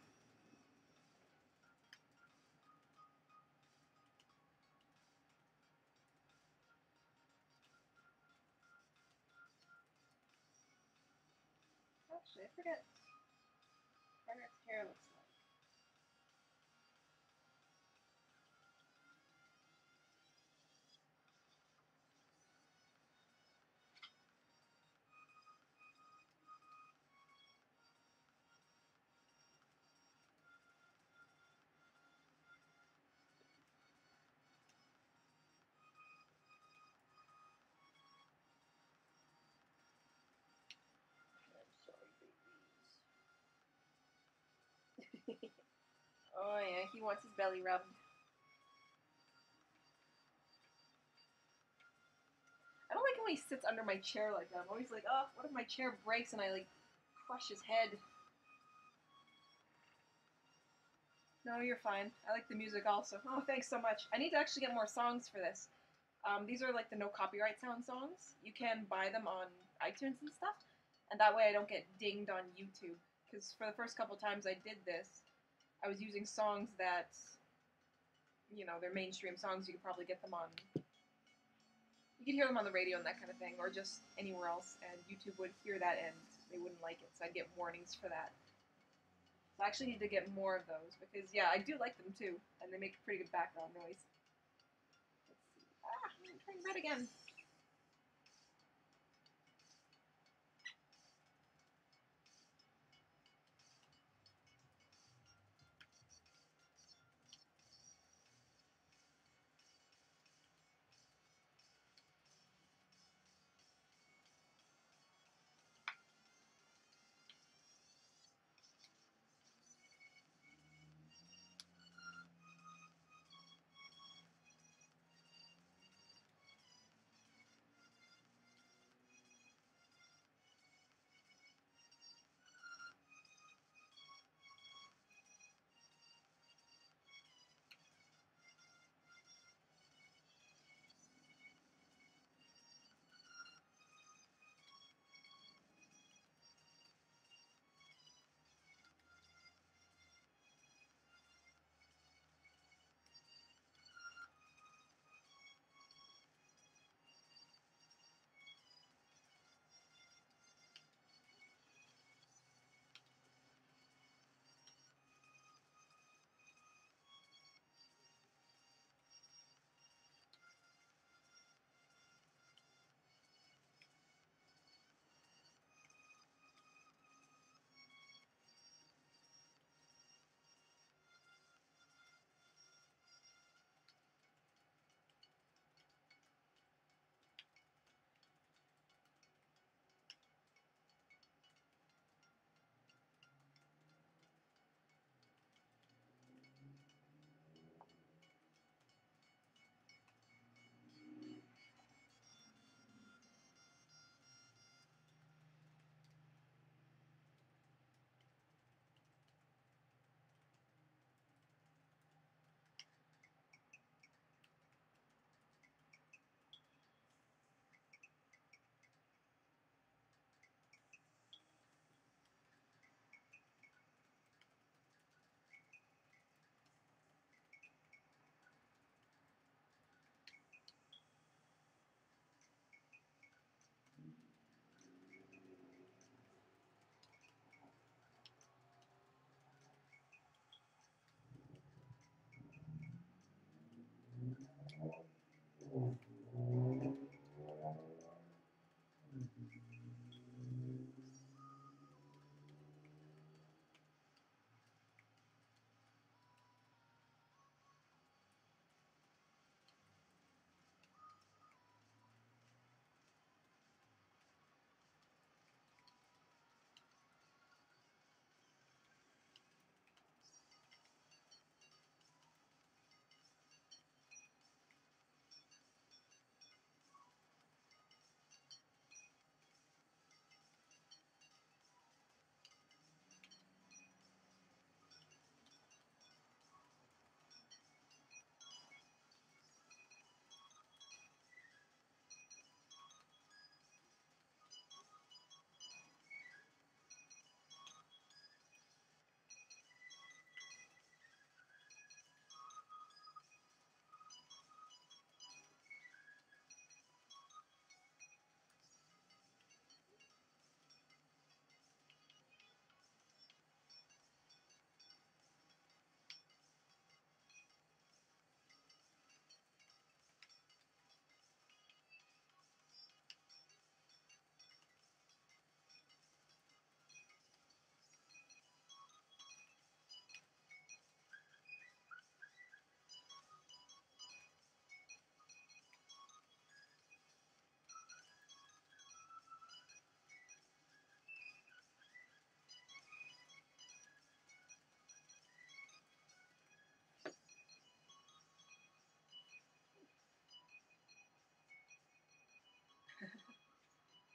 Actually, I forget what Margaret's hair looks like. I'm sorry, babies. Oh yeah, he wants his belly rubbed. he sits under my chair like that. I'm always like, oh, what if my chair breaks and I like crush his head? No, you're fine. I like the music also. Oh, thanks so much. I need to actually get more songs for this. These are like the no copyright sound songs. You can buy them on iTunes and stuff, and that way I don't get dinged on YouTube. Because for the first couple times I did this, I was using songs that, you know, they're mainstream songs. You could probably get them on, you could hear them on the radio and that kind of thing, or just anywhere else, and YouTube would hear that and they wouldn't like it, so I'd get warnings for that. So I actually need to get more of those, because yeah, I do like them too, and they make pretty good background noise. Let's see. Ah, I'm turning red again.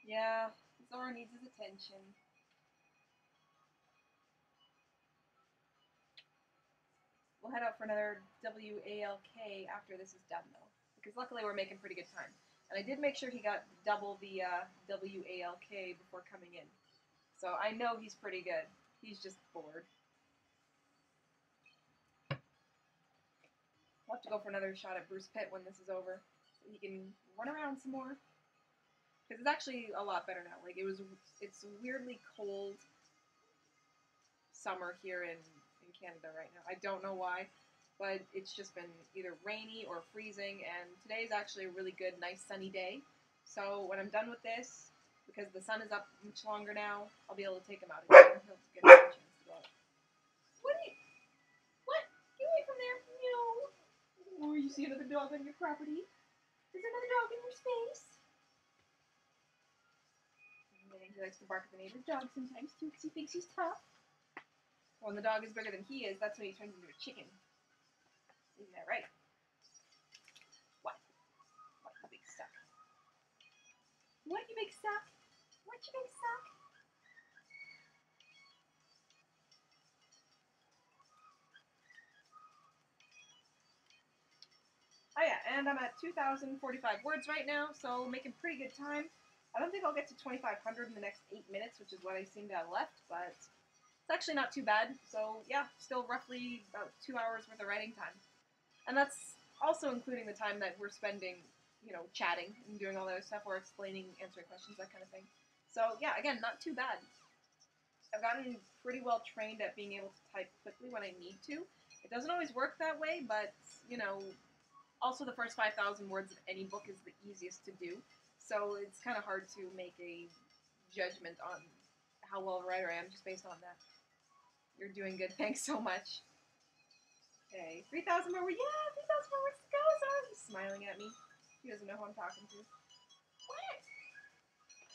Yeah, Zora needs his attention. We'll head out for another WALK after this is done, though, because luckily we're making pretty good time. And I did make sure he got double the WALK before coming in. So I know he's pretty good. He's just bored. We'll have to go for another shot at Bruce Pitt when this is over, so he can run around some more. Because it's actually a lot better now. Like, it's a weirdly cold summer here in Canada right now. I don't know why, but it's just been either rainy or freezing, and today is actually a really good, nice, sunny day. So when I'm done with this, because the sun is up much longer now, I'll be able to take him out again. He'll get a chance to go out. What? What? Get away from there! No! Oh, you see another dog on your property? There's another dog in your space. And he likes to bark at the neighbor's dog sometimes too, because he thinks he's tough. When the dog is bigger than he is, that's when he turns into a chicken. Isn't that right? What? What, you big suck? What, you big suck? What, you big suck? Oh yeah, and I'm at 2,045 words right now, so making pretty good time. I don't think I'll get to 2,500 in the next 8 minutes, which is what I seem to have left, but it's actually not too bad. So yeah, still roughly about 2 hours worth of writing time. And that's also including the time that we're spending, you know, chatting and doing all that other stuff, or explaining, answering questions, that kind of thing. So yeah, again, not too bad. I've gotten pretty well trained at being able to type quickly when I need to. It doesn't always work that way, but, you know, also the first 5,000 words of any book is the easiest to do. So it's kind of hard to make a judgment on how well a writer I am just based on that. You're doing good. Thanks so much. Okay, 3,000 more. Yeah, 3,000 more words to go. Sorry. He's smiling at me. He doesn't know who I'm talking to. What?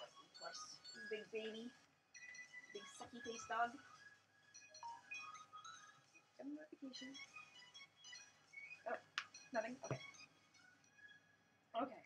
Of course. Big baby. Big sucky face dog. Got a notification. Oh, nothing. Okay. Okay.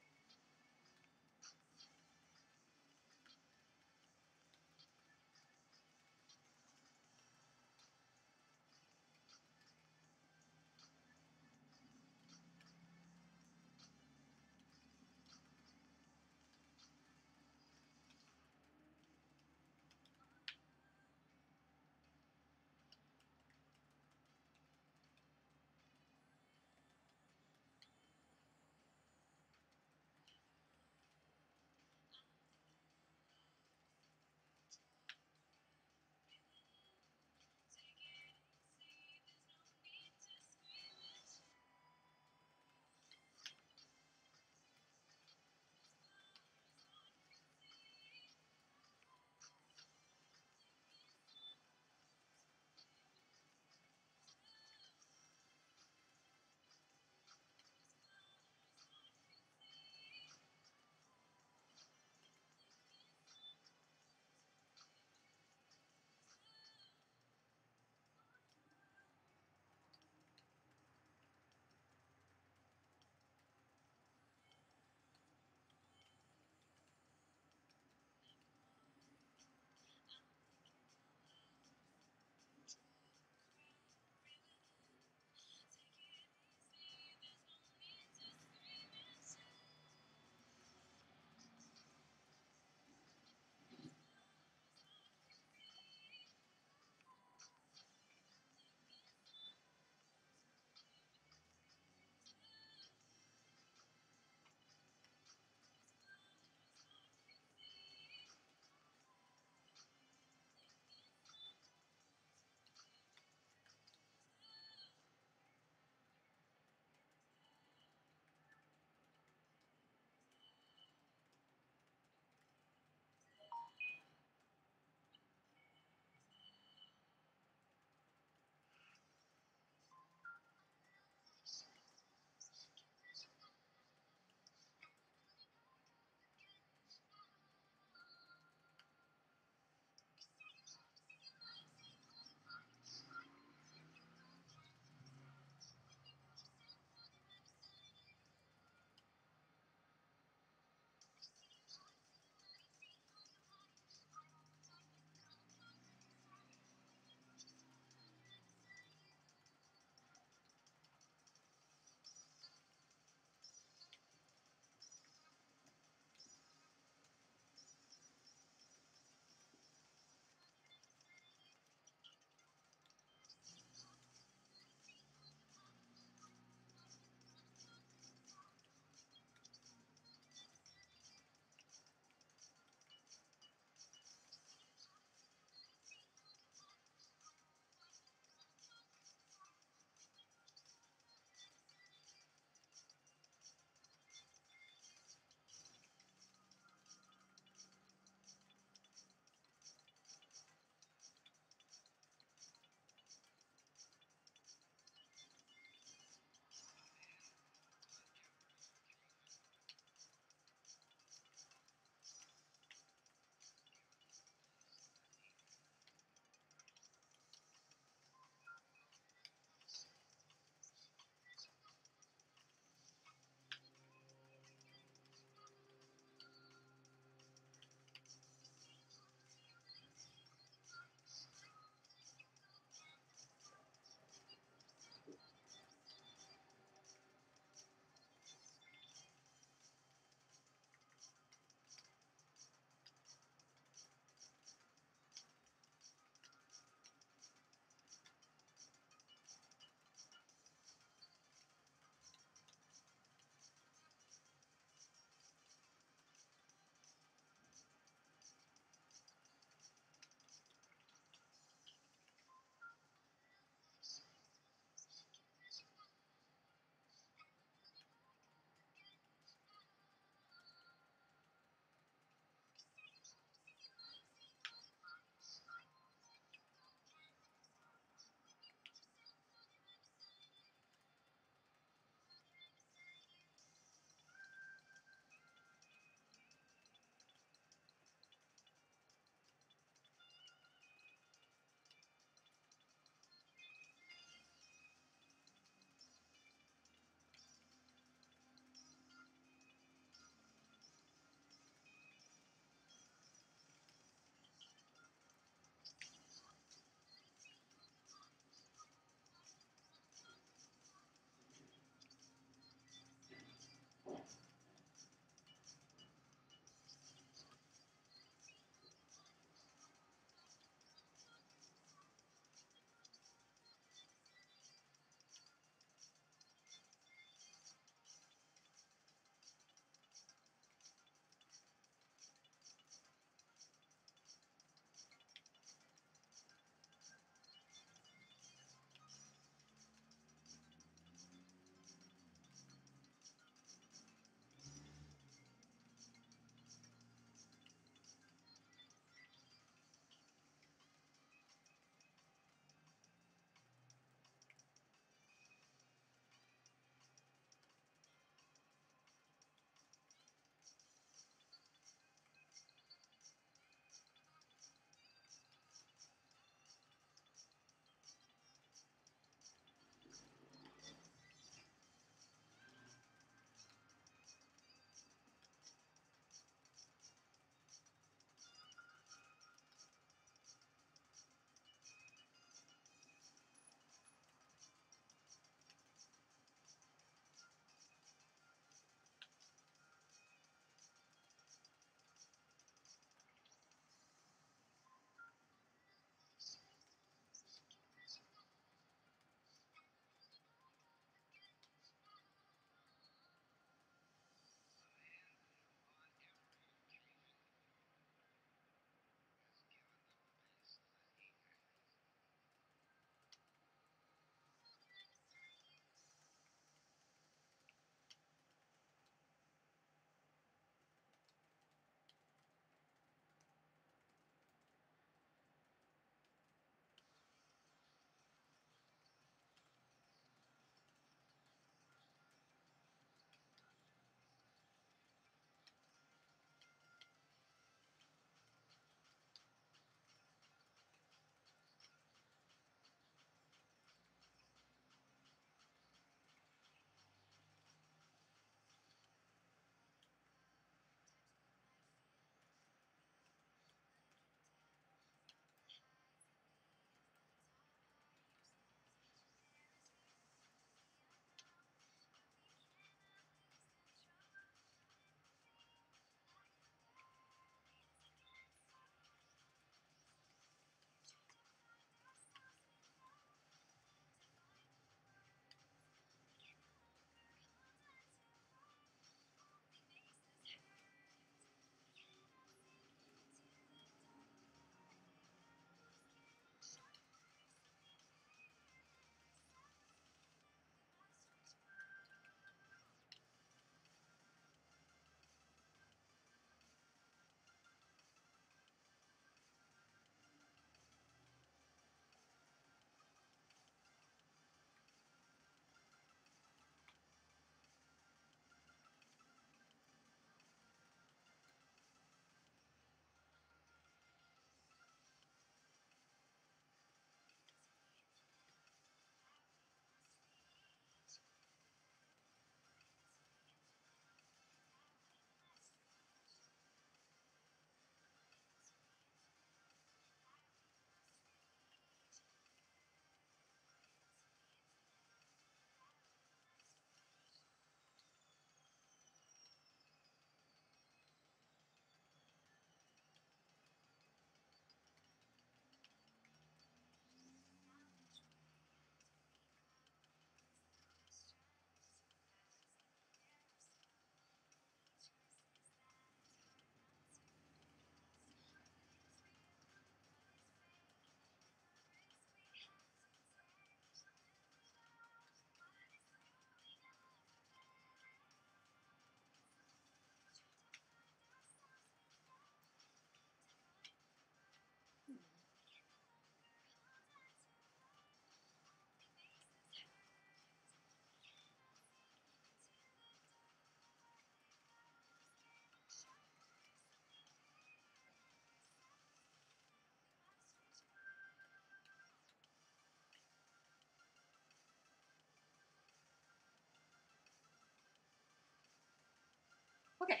Okay.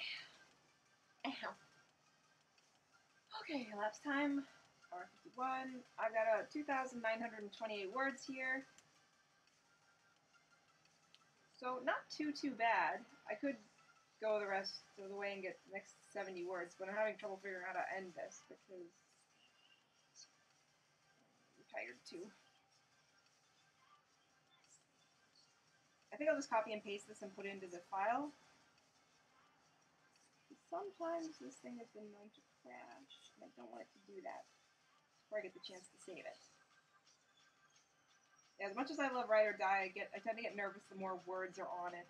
Ow. Okay, last time. Hour 51. I've got 2,928 words here. So not too bad. I could go the rest of the way and get the next 70 words, but I'm having trouble figuring out how to end this because I'm tired too. I think I'll just copy and paste this and put it into the file. Sometimes this thing has been known to crash, and I don't want it to do that before I get the chance to save it. Yeah, as much as I love Write or Die, I tend to get nervous the more words are on it.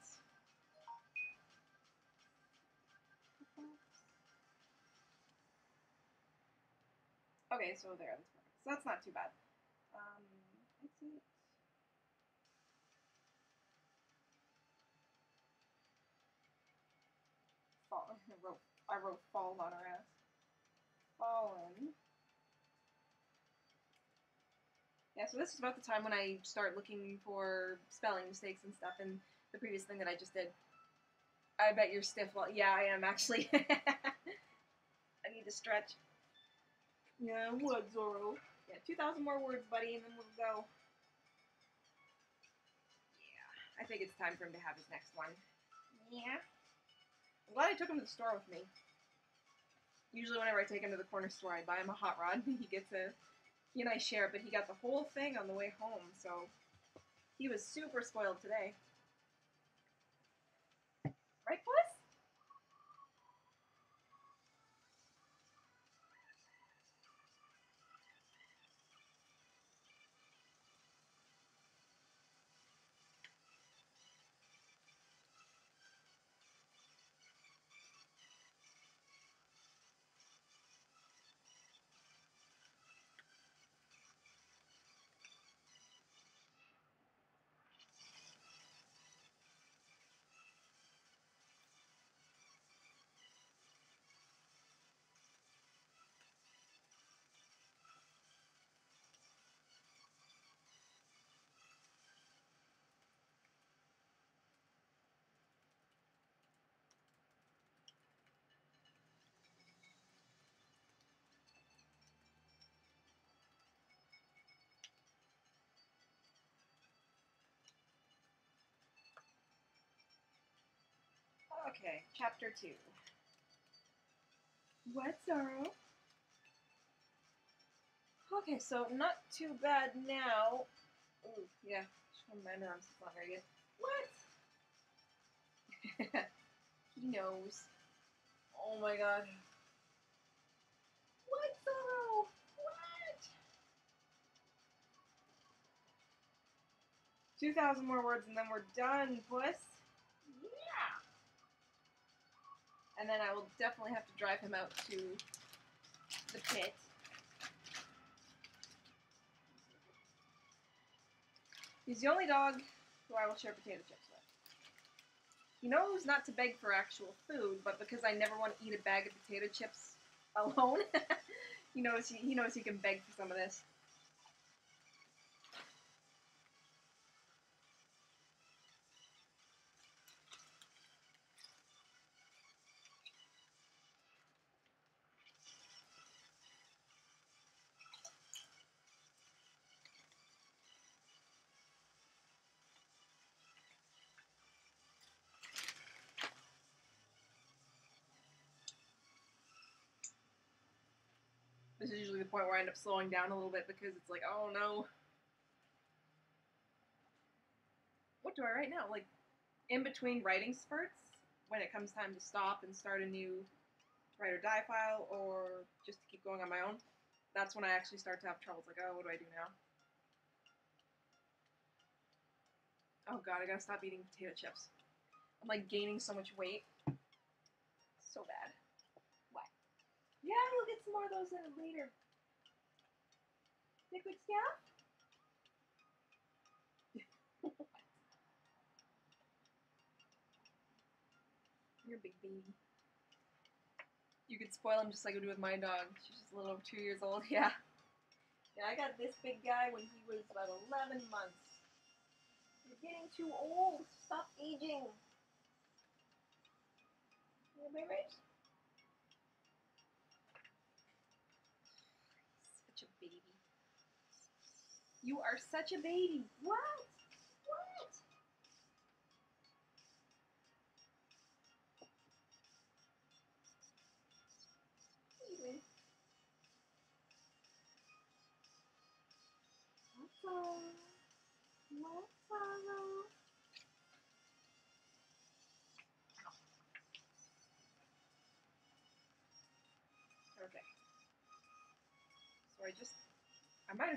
Okay, so there, that's perfect. So that's not too bad. Exit. Fall. I wrote fall on our ass. Fallen. Yeah, so this is about the time when I start looking for spelling mistakes and stuff in the previous thing that I just did. I bet you're stiff. Well, yeah, I am actually. I need to stretch. Yeah, what, Zorro? Yeah, 2,000 more words, buddy, and then we'll go. Yeah, I think it's time for him to have his next one. Yeah. I'm glad I took him to the store with me. Usually whenever I take him to the corner store, I buy him a hot rod. He and I share it, but he got the whole thing on the way home, so he was super spoiled today. Right, Puss? Okay, chapter 2. What, Zorro? Okay, so not too bad now. Ooh, yeah, my arms is not very good. What? He knows. Oh my god. What, Zorro? What? 2,000 more words and then we're done, Puss. Yeah. And then I will definitely have to drive him out to the pit. He's the only dog who I will share potato chips with. He knows not to beg for actual food, but because I never want to eat a bag of potato chips alone, he knows he can beg for some of this. This is usually the point where I end up slowing down a little bit because it's like, oh no. What do I write now? Like, in between writing spurts, when it comes time to stop and start a new Write or Die file, or just to keep going on my own, that's when I actually start to have trouble. It's like, oh, what do I do now? Oh god, I gotta stop eating potato chips. I'm like gaining so much weight. So bad. What? Yeah, you'll get some more of those later. Liquid scalp? You're a big baby. You could spoil him just like I do with my dog. She's just a little over 2 years old. Yeah. Yeah, I got this big guy when he was about 11 months. You're getting too old. Stop aging. Baby? Such a baby. You are such a baby. What? What? Baby. What's up? What's up? Okay. So I might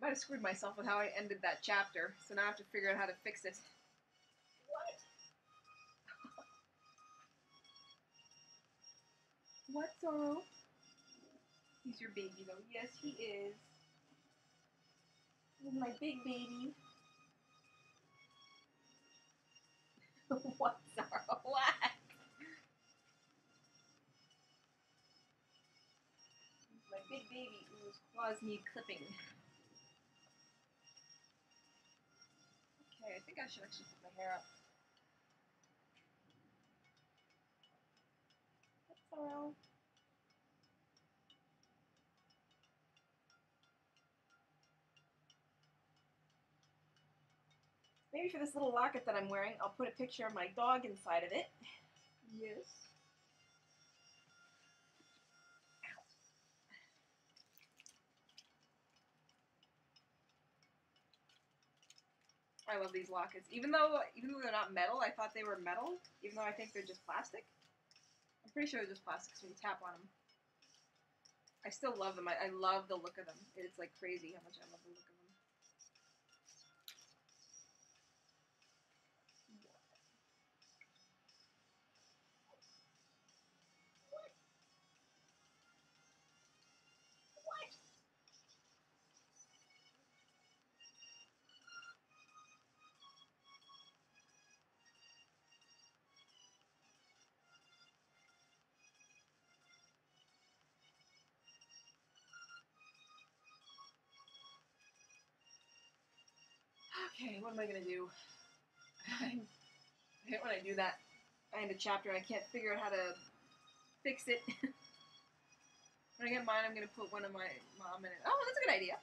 have screwed myself with how I ended that chapter. So now I have to figure out how to fix it. What? What, Zorro? He's your baby, though. Yes, he is. He's my big baby. What, Zorro? What? He's my big baby whose claws need clipping. Okay, I think I should actually put my hair up. What's Zorro? Maybe for this little locket that I'm wearing, I'll put a picture of my dog inside of it. Yes. I love these lockets. Even though they're not metal, I thought they were metal. Even though I think they're just plastic. I'm pretty sure they're just plastic, so you tap on them. I still love them. I love the look of them. It's like crazy how much I love the look of them. Okay, what am I gonna do? I hate when I do that. I end a chapter and I can't figure out how to fix it. When I get mine, I'm gonna put one of my mom in it. Oh, that's a good idea.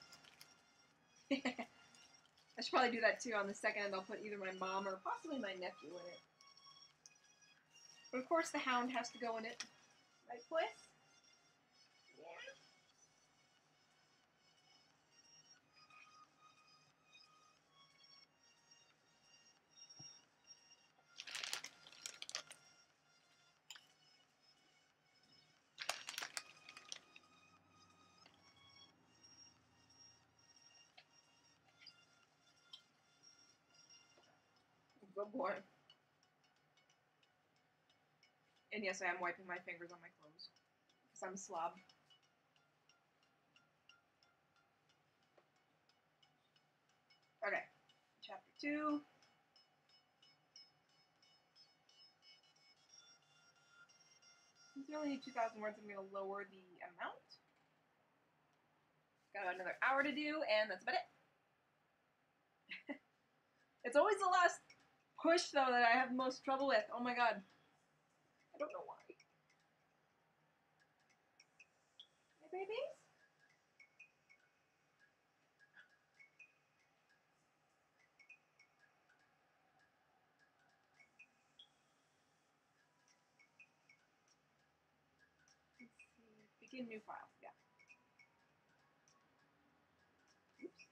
I should probably do that too. On the second end, I'll put either my mom or possibly my nephew in it. But of course, the hound has to go in it. Right, Puss? Yeah. Good boy. And yes, I am wiping my fingers on my clothes. Because I'm a slob. Okay. Chapter 2. Since we only need 2,000 words, I'm going to lower the amount. Got another hour to do, and that's about it. It's always the last push, though, that I have the most trouble with. Oh my god. I don't know why. My babies? Let's see. Begin new file. Yeah. Oops.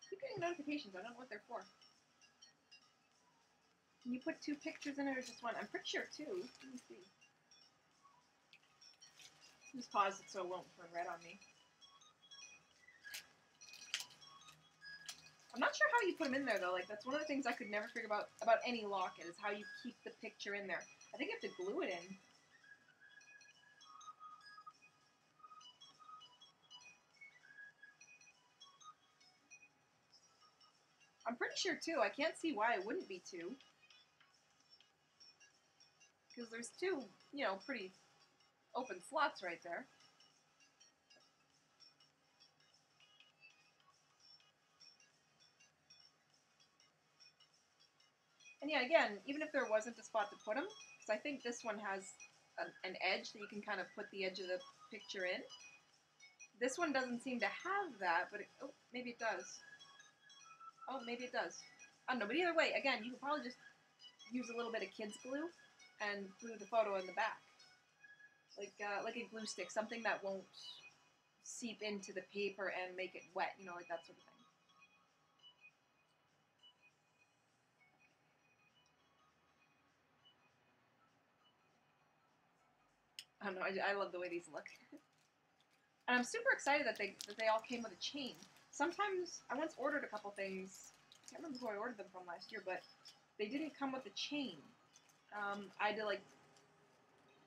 Keep getting notifications. I don't know what they're for. Can you put 2 pictures in it or just one? I'm pretty sure 2. Let me see. Just pause it so it won't turn red on me. I'm not sure how you put them in there though. Like that's one of the things I could never figure about any locket is how you keep the picture in there. I think you have to glue it in. I'm pretty sure two. I can't see why it wouldn't be two. Because there's two, you know, pretty open slots right there. And yeah, again, even if there wasn't a spot to put them, because I think this one has an edge that you can kind of put the edge of the picture in. This one doesn't seem to have that, but oh, maybe it does. Oh, maybe it does. I don't know, but either way, again, you could probably just use a little bit of kids glue and glue the photo in the back. Like a glue stick, something that won't seep into the paper and make it wet, you know, like that sort of thing. I don't know, I love the way these look. And I'm super excited that they all came with a chain. Sometimes, I once ordered a couple things, I can't remember who I ordered them from last year, but they didn't come with a chain. I had to like,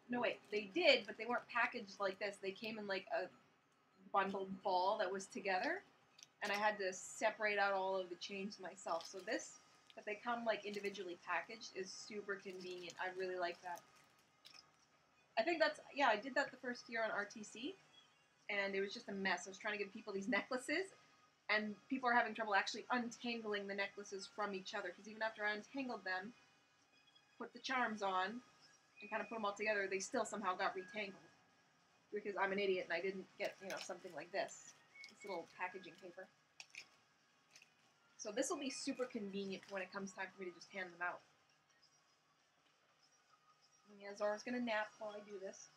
no wait, they did, but they weren't packaged like this. They came in like a bundled ball that was together, and I had to separate out all of the chains myself. So this, that they come like individually packaged, is super convenient. I really like that. I think that's, yeah, I did that the first year on RTC, and it was just a mess. I was trying to give people these necklaces, and people are having trouble actually untangling the necklaces from each other, because even after I untangled them, put the charms on, and kind of put them all together, they still somehow got retangled. Because I'm an idiot and I didn't get, you know, something like this little packaging paper. So this will be super convenient when it comes time for me to just hand them out. And yeah, Zora's gonna nap while I do this.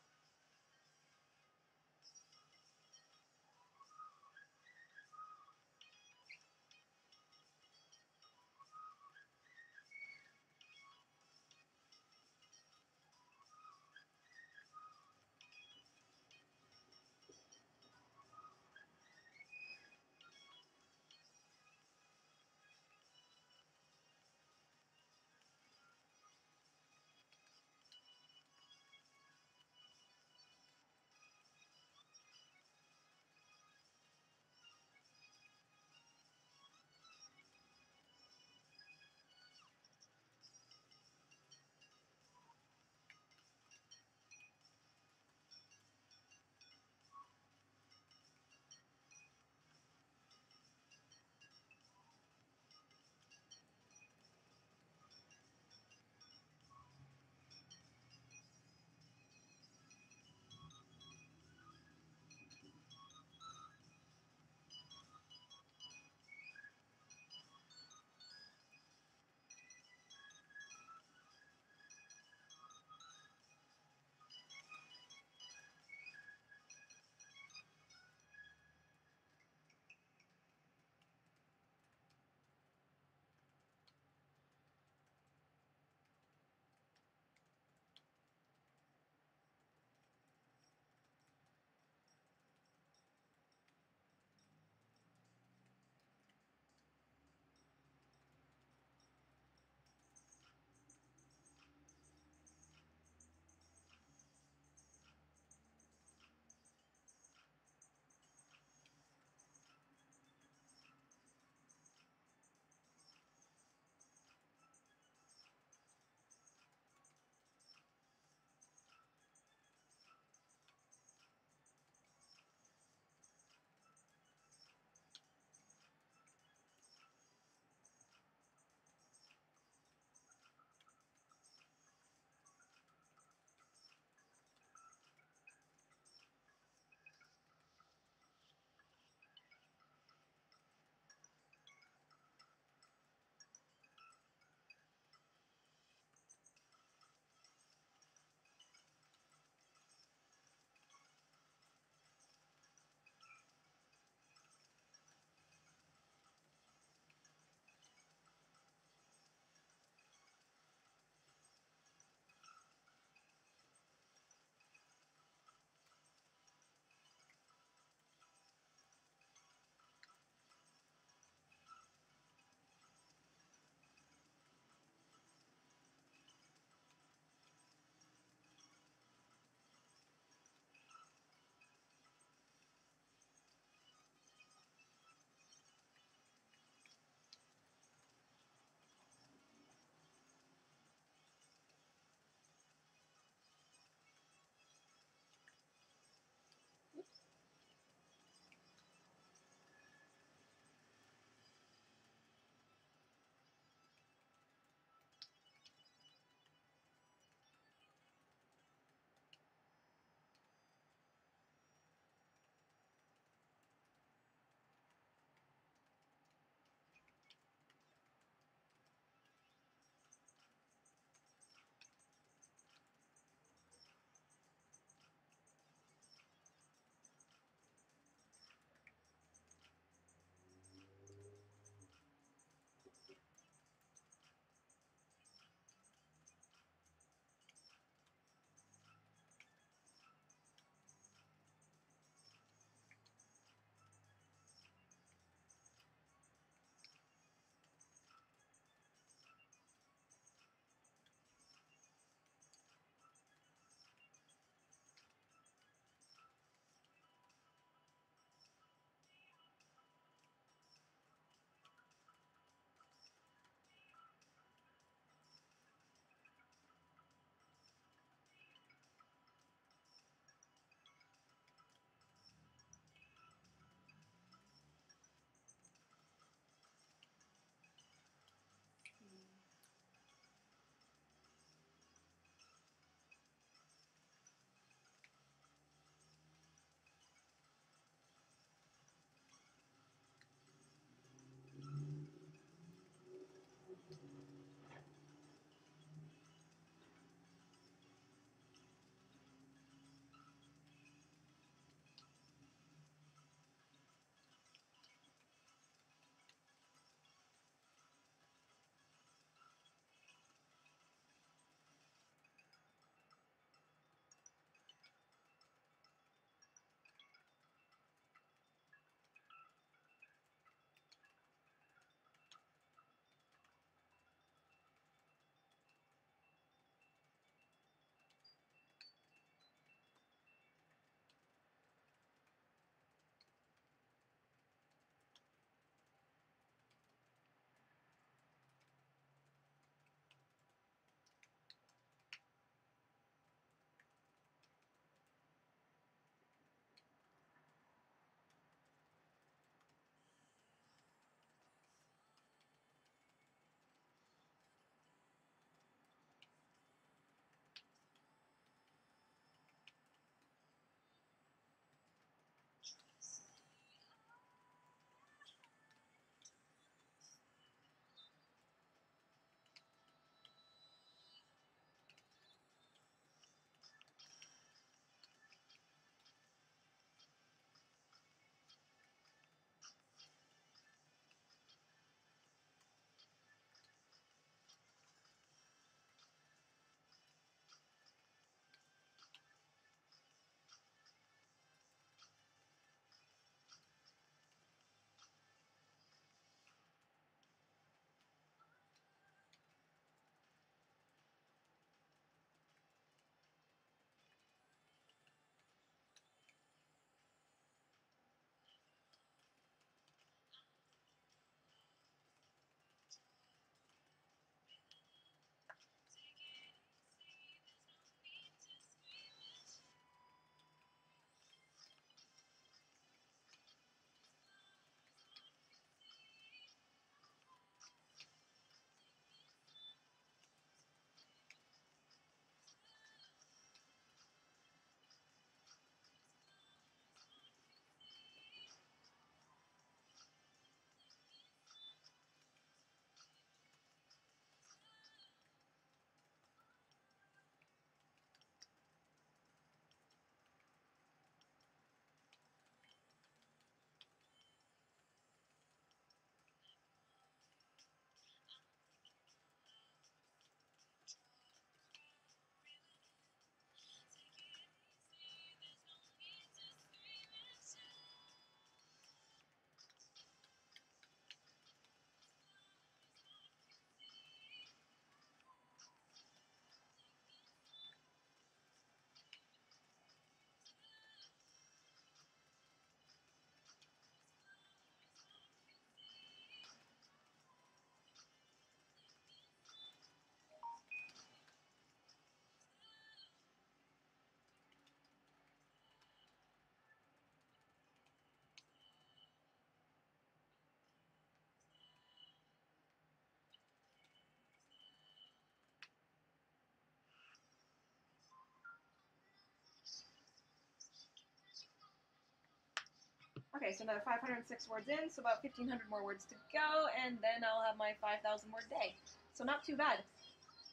Okay, so another 506 words in, so about 1,500 more words to go, and then I'll have my 5,000 word day. So not too bad.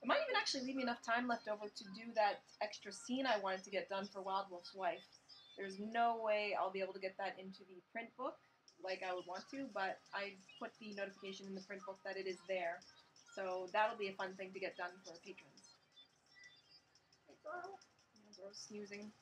It might even actually leave me enough time left over to do that extra scene I wanted to get done for Wild Wolf's wife. There's no way I'll be able to get that into the print book like I would want to, but I put the notification in the print book that it is there. So that'll be a fun thing to get done for patrons. Hey, Zoro. Zoro's snoozing.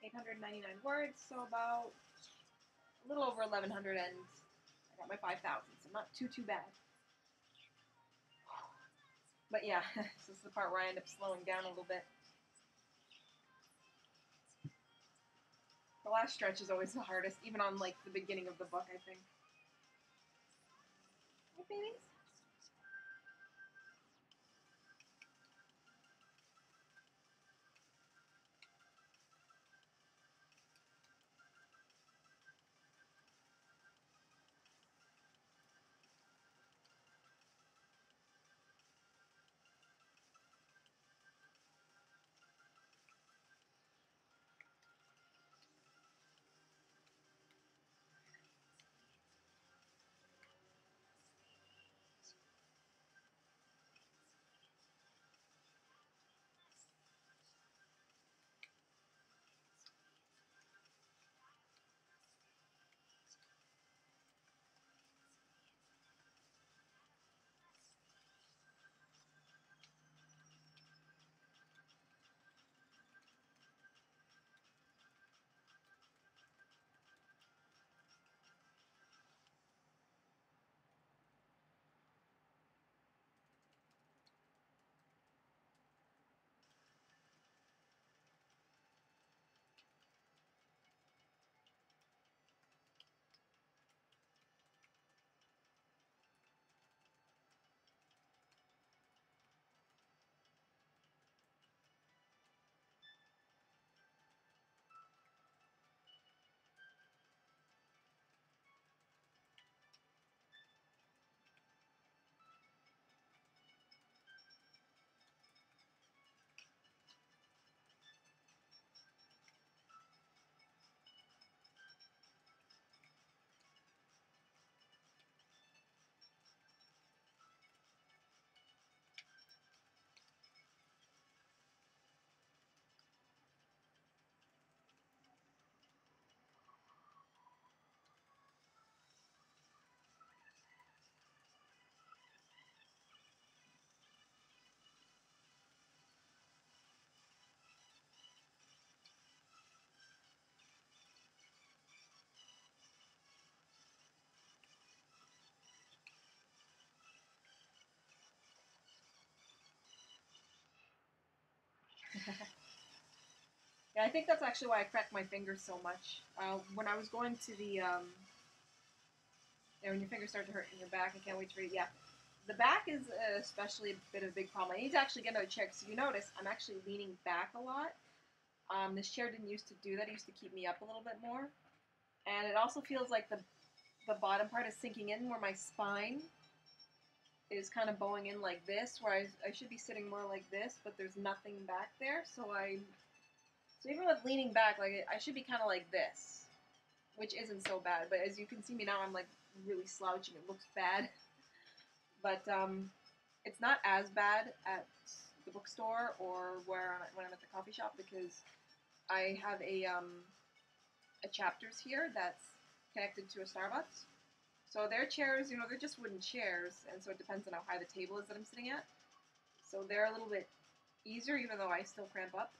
899 words, so about a little over 1100, and I got my 5,000, so not too bad. But yeah, this is the part where I end up slowing down a little bit. The last stretch is always the hardest, even on like the beginning of the book, I think. Hey, babies. Yeah, I think that's actually why I cracked my fingers so much. When I was going to the, when your fingers start to hurt in your back, I can't wait to read. Yeah, the back is especially a bit of a big problem. I need to actually get another chair because you notice I'm actually leaning back a lot. This chair didn't used to do that. It used to keep me up a little bit more, and it also feels like the bottom part is sinking in, where my spine is kind of bowing in like this, where I should be sitting more like this, but there's nothing back there. So even with leaning back, like I should be kind of like this, which isn't so bad. But as you can see me now, I'm like really slouching. It looks bad, but it's not as bad at the bookstore or when I'm at the coffee shop, because I have a Chapters here that's connected to a Starbucks. So their chairs, they're just wooden chairs, and so it depends on how high the table is that I'm sitting at. So they're a little bit easier, even though I still cramp up.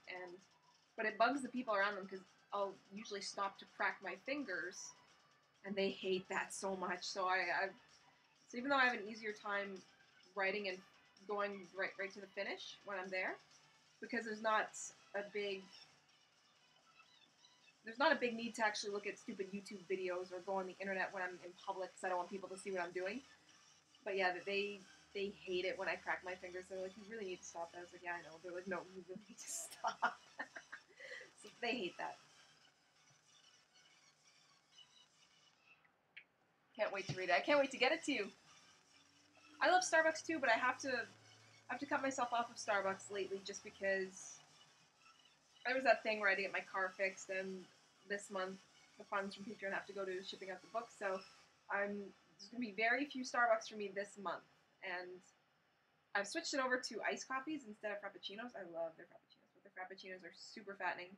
But it bugs the people around them because I'll usually stop to crack my fingers, and they hate that so much. So so even though I have an easier time writing and going right to the finish when I'm there, because a big there's not a big need to actually look at stupid YouTube videos or go on the internet when I'm in public because I don't want people to see what I'm doing. But yeah, they hate it when I crack my fingers. They're like, "You really need to stop that." I was like, "Yeah, I know." They're like, "No, you really need to stop." So they hate that. Can't wait to read it. I can't wait to get it to you. I love Starbucks too, but I have to cut myself off of Starbucks lately just because there was that thing where I had to get my car fixed, and this month the funds from Patreon have to go to shipping out the book. So there's gonna be very few Starbucks for me this month, and I've switched it over to iced coffees instead of frappuccinos. I love their frappuccinos, but their frappuccinos are super fattening,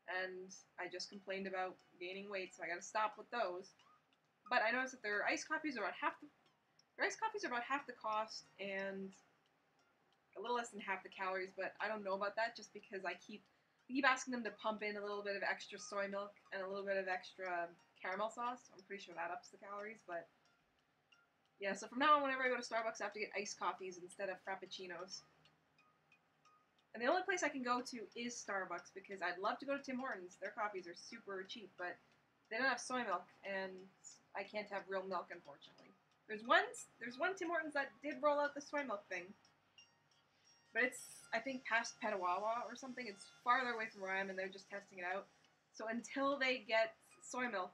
and I just complained about gaining weight, so I got to stop with those. But I noticed that their iced coffees are about half the cost and a little less than half the calories. But I don't know about that just because I keep keep asking them to pump in a little bit of extra soy milk and a little bit of extra caramel sauce. I'm pretty sure that ups the calories, but yeah, so from now on, whenever I go to Starbucks, I have to get iced coffees instead of frappuccinos. And the only place I can go to is Starbucks because I'd love to go to Tim Hortons. Their coffees are super cheap, but they don't have soy milk, and I can't have real milk, unfortunately. There's one Tim Hortons that did roll out the soy milk thing, but it's I think past Petawawa or something. It's farther away from where I am, and they're just testing it out. So until they get soy milk,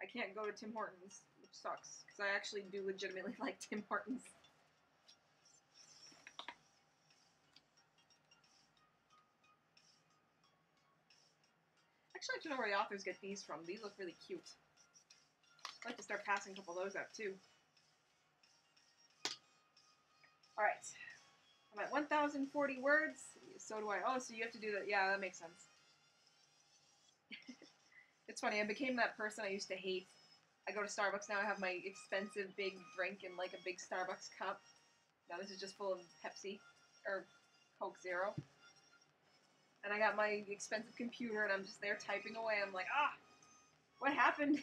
I can't go to Tim Hortons, which sucks because I actually do legitimately like Tim Hortons. Actually, I don't know where the authors get these from. These look really cute. I'd like to start passing a couple of those out too. Alright. I'm at 1,040 words. So do I. Oh, so you have to do that. Yeah, that makes sense. It's funny, I became that person I used to hate. I go to Starbucks now, I have my expensive big drink in like a big Starbucks cup. Now this is just full of Pepsi. Or Coke Zero. And I got my expensive computer and I'm just there typing away. I'm like, ah, what happened?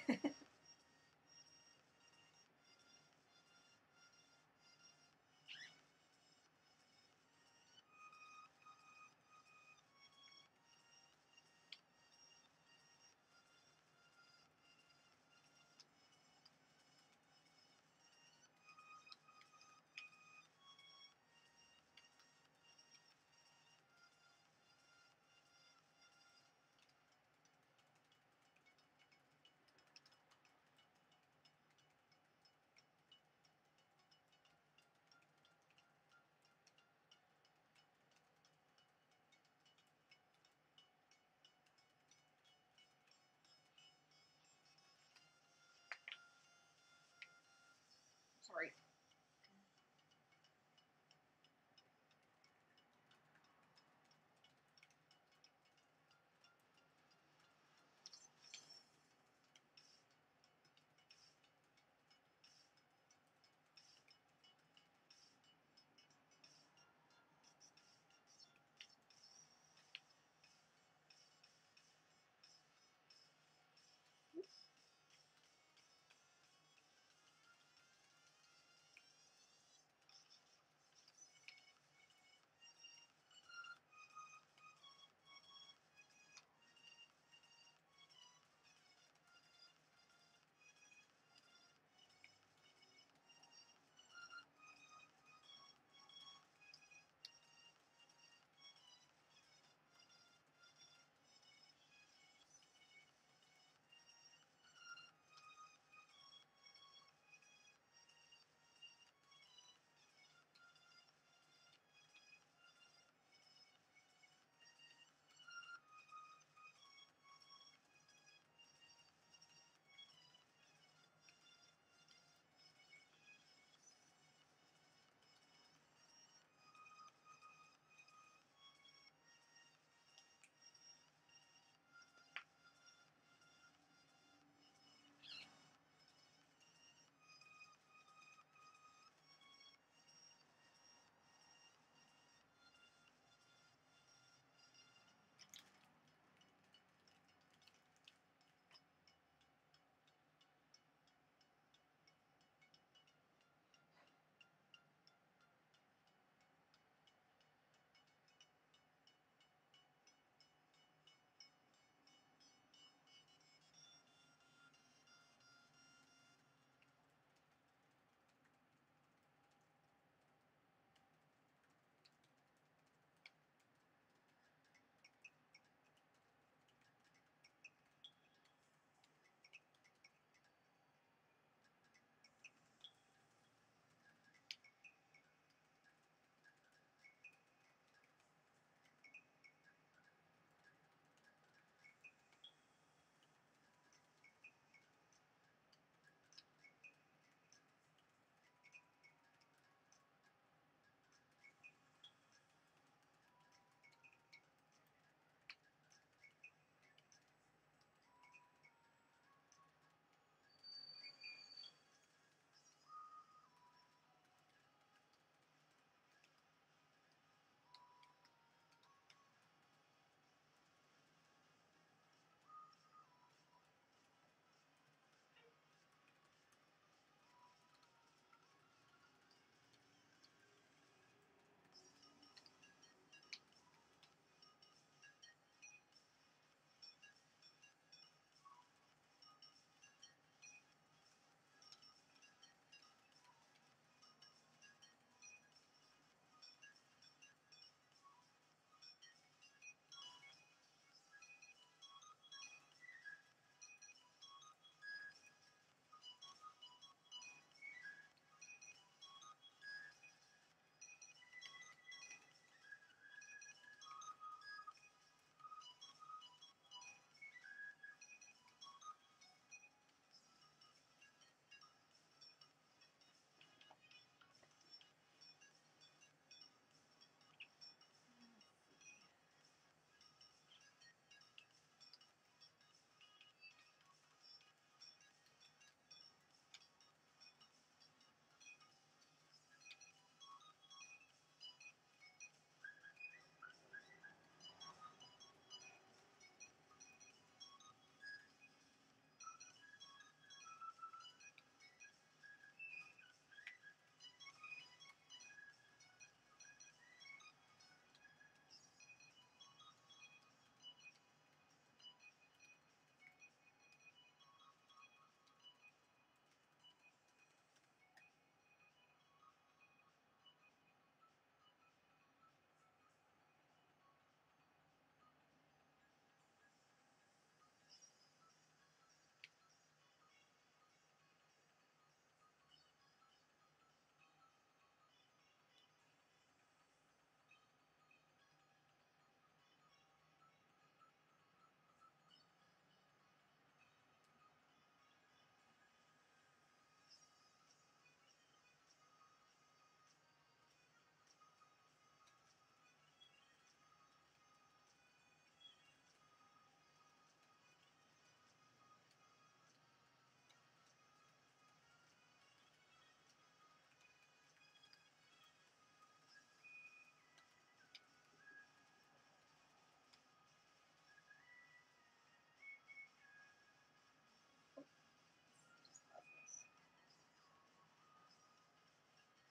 Sorry.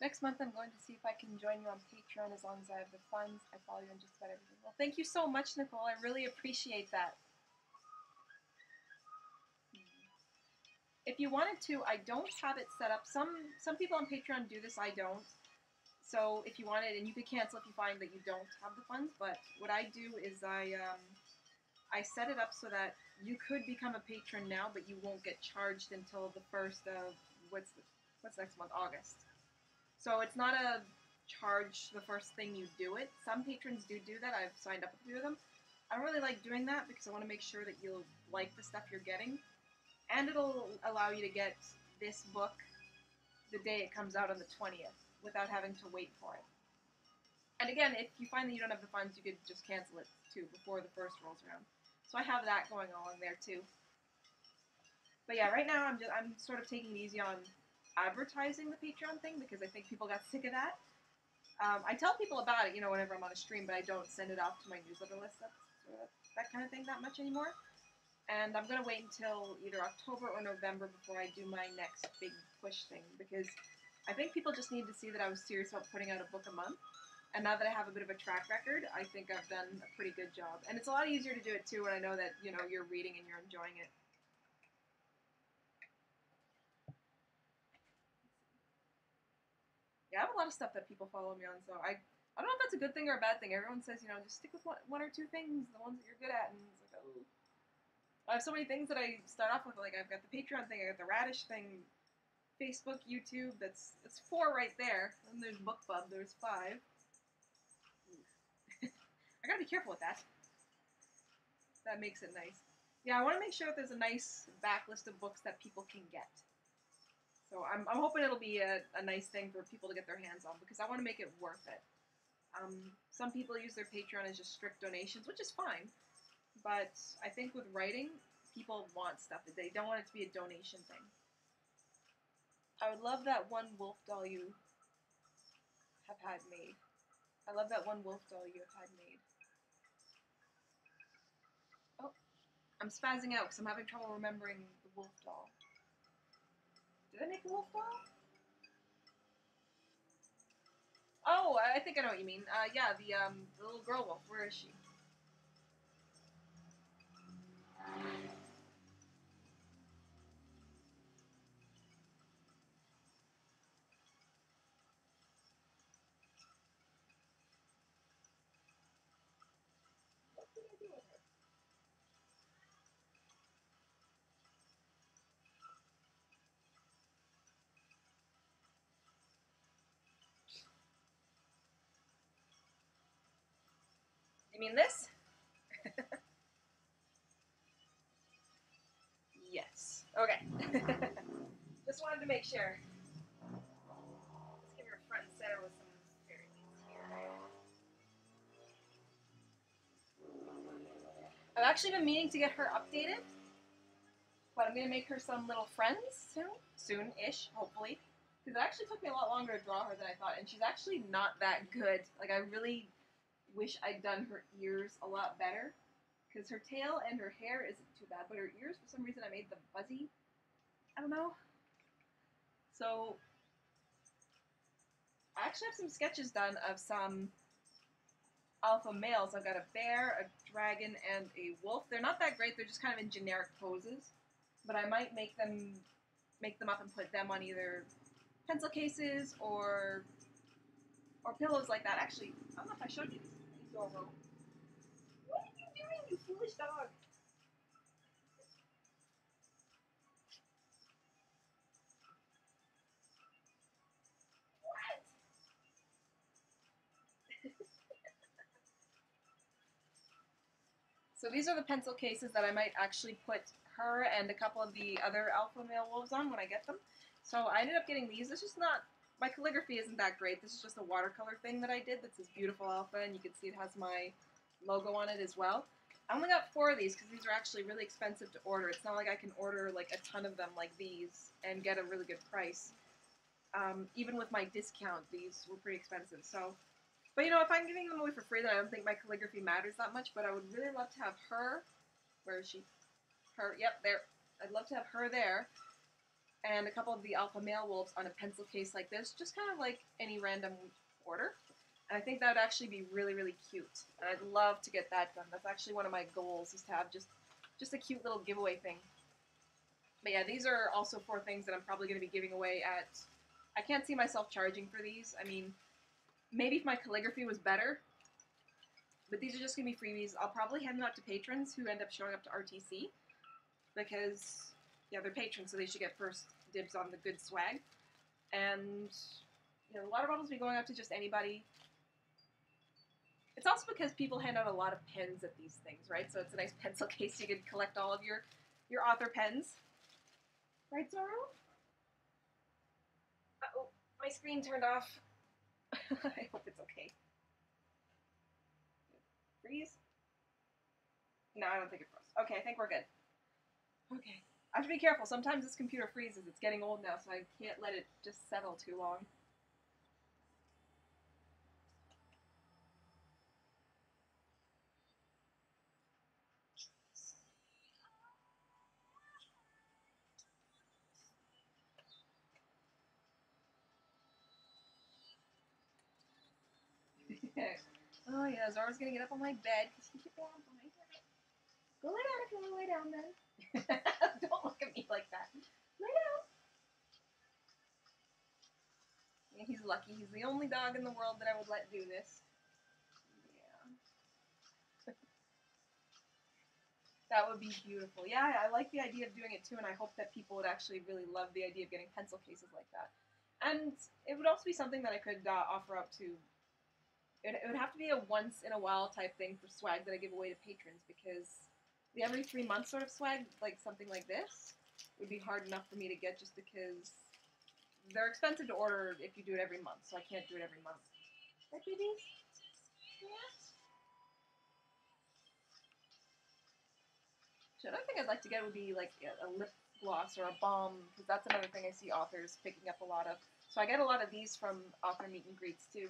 Next month I'm going to see if I can join you on Patreon as long as I have the funds. I follow you on just about everything. Well, thank you so much, Nicole. I really appreciate that. If you wanted to, I don't have it set up. Some people on Patreon do this, I don't. So if you wanted, and you could cancel if you find that you don't have the funds, but what I do is I set it up so that you could become a patron now, but you won't get charged until the first of, what's next month? August. So it's not a charge the first thing you do it. Some patrons do that. I've signed up with a few of them. I don't really like doing that because I want to make sure that you'll like the stuff you're getting. And it'll allow you to get this book the day it comes out on the 20th without having to wait for it. And again, if you find that you don't have the funds, you could just cancel it too before the first rolls around. So I have that going on there too. But yeah, right now I'm sort of taking it easy on advertising the Patreon thing because I think people got sick of that. I tell people about it, whenever I'm on a stream, but I don't send it off to my newsletter list, that kind of thing that much anymore. And I'm going to wait until either October or November before I do my next big push thing, because I think people just need to see that I was serious about putting out a book a month. And now that I have a bit of a track record, I think I've done a pretty good job. And it's a lot easier to do it too when I know that, you're reading and you're enjoying it. Yeah, I have a lot of stuff that people follow me on, so I don't know if that's a good thing or a bad thing. Everyone says, just stick with one or two things, the ones that you're good at, and it's like, oh. I have so many things that I start off with. Like, I've got the Patreon thing, I got the Radish thing, Facebook, YouTube. That's 4 right there. And there's BookBub. There's 5. I gotta be careful with that. That makes it nice. Yeah, I want to make sure that there's a nice backlist of books that people can get. So I'm hoping it'll be a nice thing for people to get their hands on, because I want to make it worth it. Some people use their Patreon as just strict donations, which is fine. But I think with writing, people want stuff. They don't want it to be a donation thing. I would love that one wolf doll you have had made. I love that one wolf doll you have had made. Oh, I'm spazzing out because I'm having trouble remembering the wolf doll. Did I make a wolf doll? Oh, I think I know what you mean. Yeah, the little girl wolf. Where is she? What did I do with her? You mean this? Yes. Okay. Just wanted to make sure. Let's give her front and center with some fairy lights here. I've actually been meaning to get her updated, but I'm going to make her some little friends soon-ish, hopefully. Because it actually took me a lot longer to draw her than I thought, and she's actually not that good. Like, I really wish I'd done her ears a lot better, because her tail and her hair isn't too bad, but her ears, for some reason, I made them fuzzy. I don't know. So, I actually have some sketches done of some alpha males. I've got a bear, a dragon, and a wolf. They're not that great. They're just kind of in generic poses. But I might make them up and put them on either pencil cases or pillows like that. Actually, I don't know if I showed you this. What are you doing, you foolish dog? What? So these are the pencil cases that I might actually put her and a couple of the other alpha male wolves on when I get them. So I ended up getting these. This is not, my calligraphy isn't that great. This is just a watercolor thing that I did that's this beautiful alpha, and you can see it has my logo on it as well. I only got 4 of these because these are actually really expensive to order. It's not like I can order like a ton of them like these and get a really good price. Even with my discount, these were pretty expensive. So, but if I'm giving them away for free, then I don't think my calligraphy matters that much. But I would really love to have her. Where is she? Her. Yep, there. I'd love to have her there. and a couple of the alpha male wolves on a pencil case like this, just kind of like any random order. And I think that would actually be really, really cute. And I'd love to get that done. That's actually one of my goals, is to have just a cute little giveaway thing. But yeah, these are also 4 things that I'm probably going to be giving away at... I can't see myself charging for these. I mean, maybe if my calligraphy was better, but these are just going to be freebies. I'll probably hand them out to patrons who end up showing up to RTC, because, yeah, they're patrons, so they should get first dibs on the good swag. And, you know, the water bottles will be going out to just anybody. It's also because people hand out a lot of pens at these things, right? So it's a nice pencil case. You can collect all of your author pens. Right, Zoro? Uh-oh, my screen turned off. I hope it's okay. Freeze? No, I don't think it froze. Okay, I think we're good. Okay. I have to be careful. Sometimes this computer freezes. It's getting old now, so I can't let it just settle too long. Oh yeah, Zoro's gonna get up on my bed because he should go on my bed. Go lay down if you want to lay down, then. Don't look at me like that. Lay down. Yeah, he's lucky. He's the only dog in the world that I would let do this. Yeah. That would be beautiful. Yeah, I like the idea of doing it too, and I hope that people would actually really love the idea of getting pencil cases like that. And it would also be something that I could offer out to... It would have to be a once-in-a-while type thing for swag that I give away to patrons, because the every 3 months sort of swag, like something like this, would be hard enough for me to get just because they're expensive to order if you do it every month, so I can't do it every month. Right, babies? Yeah? So another thing I'd like to get would be like a lip gloss or a balm, because that's another thing I see authors picking up a lot of. So I get a lot of these from author meet and greets too.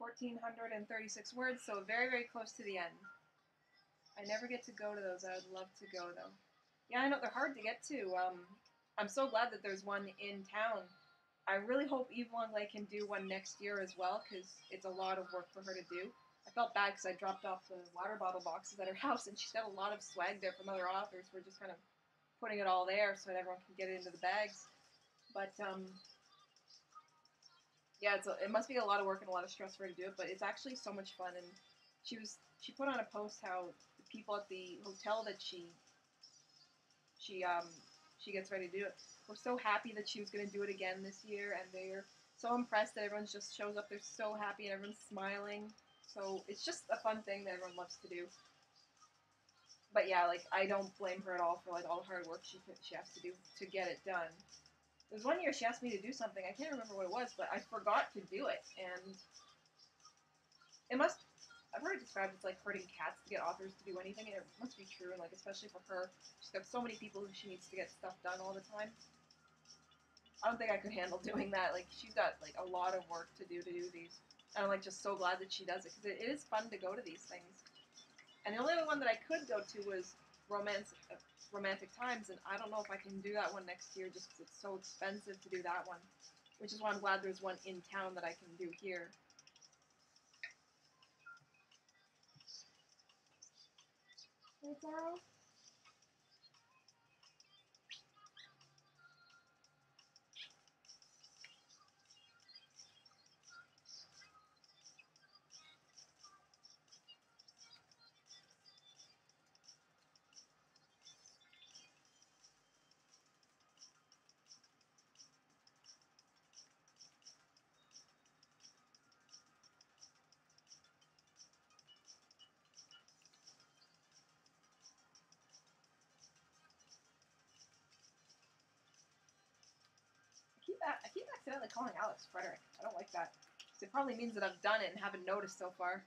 1,436 words, so very, very close to the end. I never get to go to those. I would love to go, though. Yeah, I know, they're hard to get to. I'm so glad that there's one in town. I really hope Eve Longley can do one next year as well, because it's a lot of work for her to do. I felt bad because I dropped off the water bottle boxes at her house, and she's got a lot of swag there from other authors. We're just kind of putting it all there so that everyone can get it into the bags. But, yeah, it must be a lot of work and a lot of stress for her to do it, but it's actually so much fun. And she put on a post how the people at the hotel that she gets ready to do it were so happy that she was going to do it again this year, and they're so impressed that everyone just shows up. They're so happy and everyone's smiling. So it's just a fun thing that everyone loves to do. But yeah, like, I don't blame her at all for like all the hard work she has to do to get it done. There was one year she asked me to do something, I can't remember what it was, but I forgot to do it, and I've heard it described as like hurting cats to get authors to do anything, and it must be true, and like especially for her, she's got so many people who she needs to get stuff done all the time. I don't think I could handle doing that. Like, she's got like a lot of work to do these, and I'm like just so glad that she does it, because it is fun to go to these things. And the only other one that I could go to was Romantic Times, and I don't know if I can do that one next year just because it's so expensive to do that one. which is why I'm glad there's one in town that I can do here. Right, Zaro? I keep accidentally calling Alex Frederick. I don't like that. It probably means that I've done it and haven't noticed so far.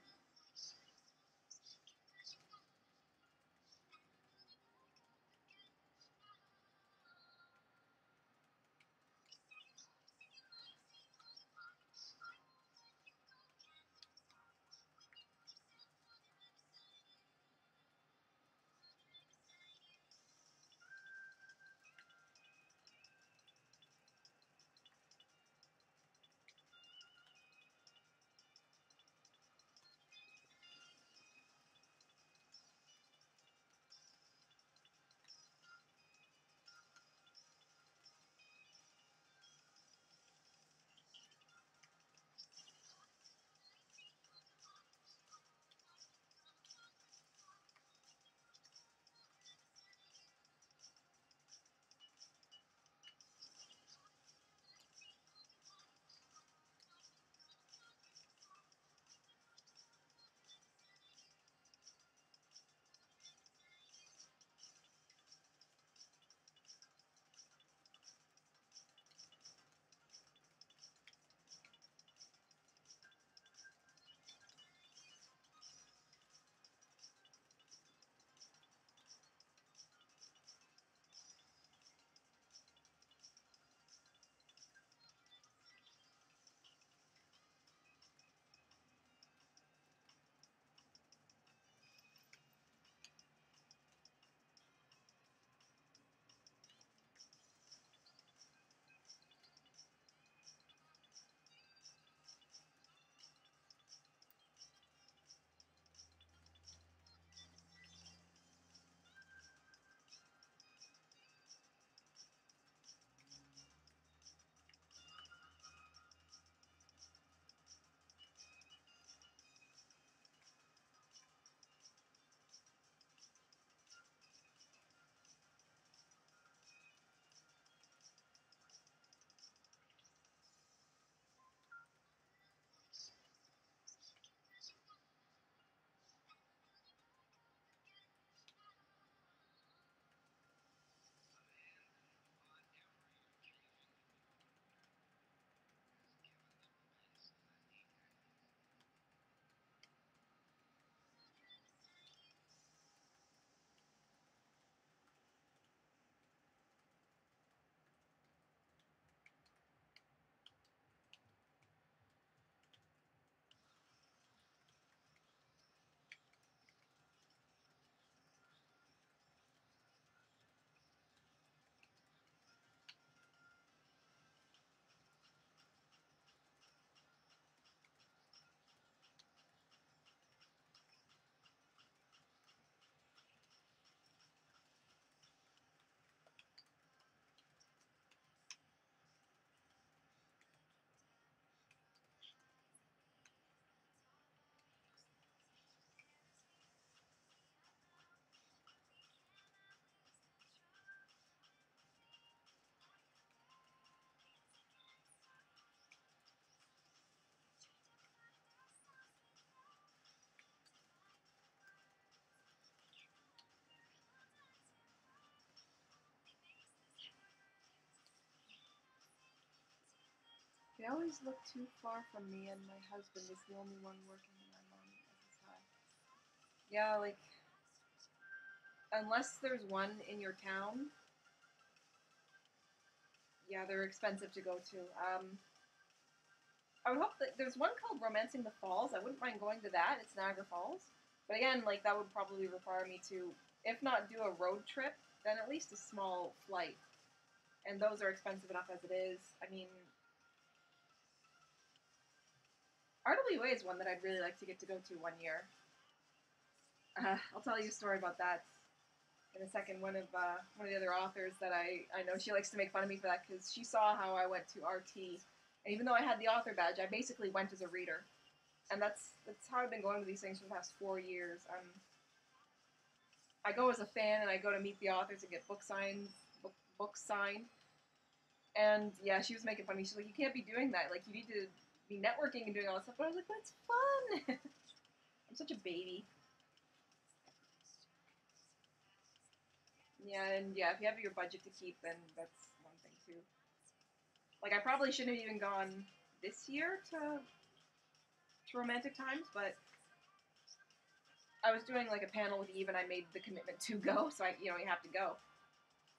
They always look too far from me, and my husband is the only one working in my mom as his high. Yeah, like, unless there's one in your town, yeah, they're expensive to go to. I would hope that there's one called Romancing the Falls. I wouldn't mind going to that. It's Niagara Falls. But again, like, that would probably require me to, if not do a road trip, then at least a small flight. And those are expensive enough as it is. I mean, RWA is one that I'd really like to get to go to one year. I'll tell you a story about that in a second. One of the other authors that I know, she likes to make fun of me for that because she saw how I went to RT, and even though I had the author badge, I basically went as a reader, and that's how I've been going to these things for the past 4 years. I go as a fan, and I go to meet the authors and get books signed. And yeah, she was making fun of me. She's like, "You can't be doing that. Like, you need to be networking and doing all this stuff." But I was like, "But it's fun." I'm such a baby. Yeah, and yeah, if you have your budget to keep, then that's one thing too. Like, I probably shouldn't have even gone this year to Romantic Times, but I was doing like a panel with Eve, and I made the commitment to go, so you have to go.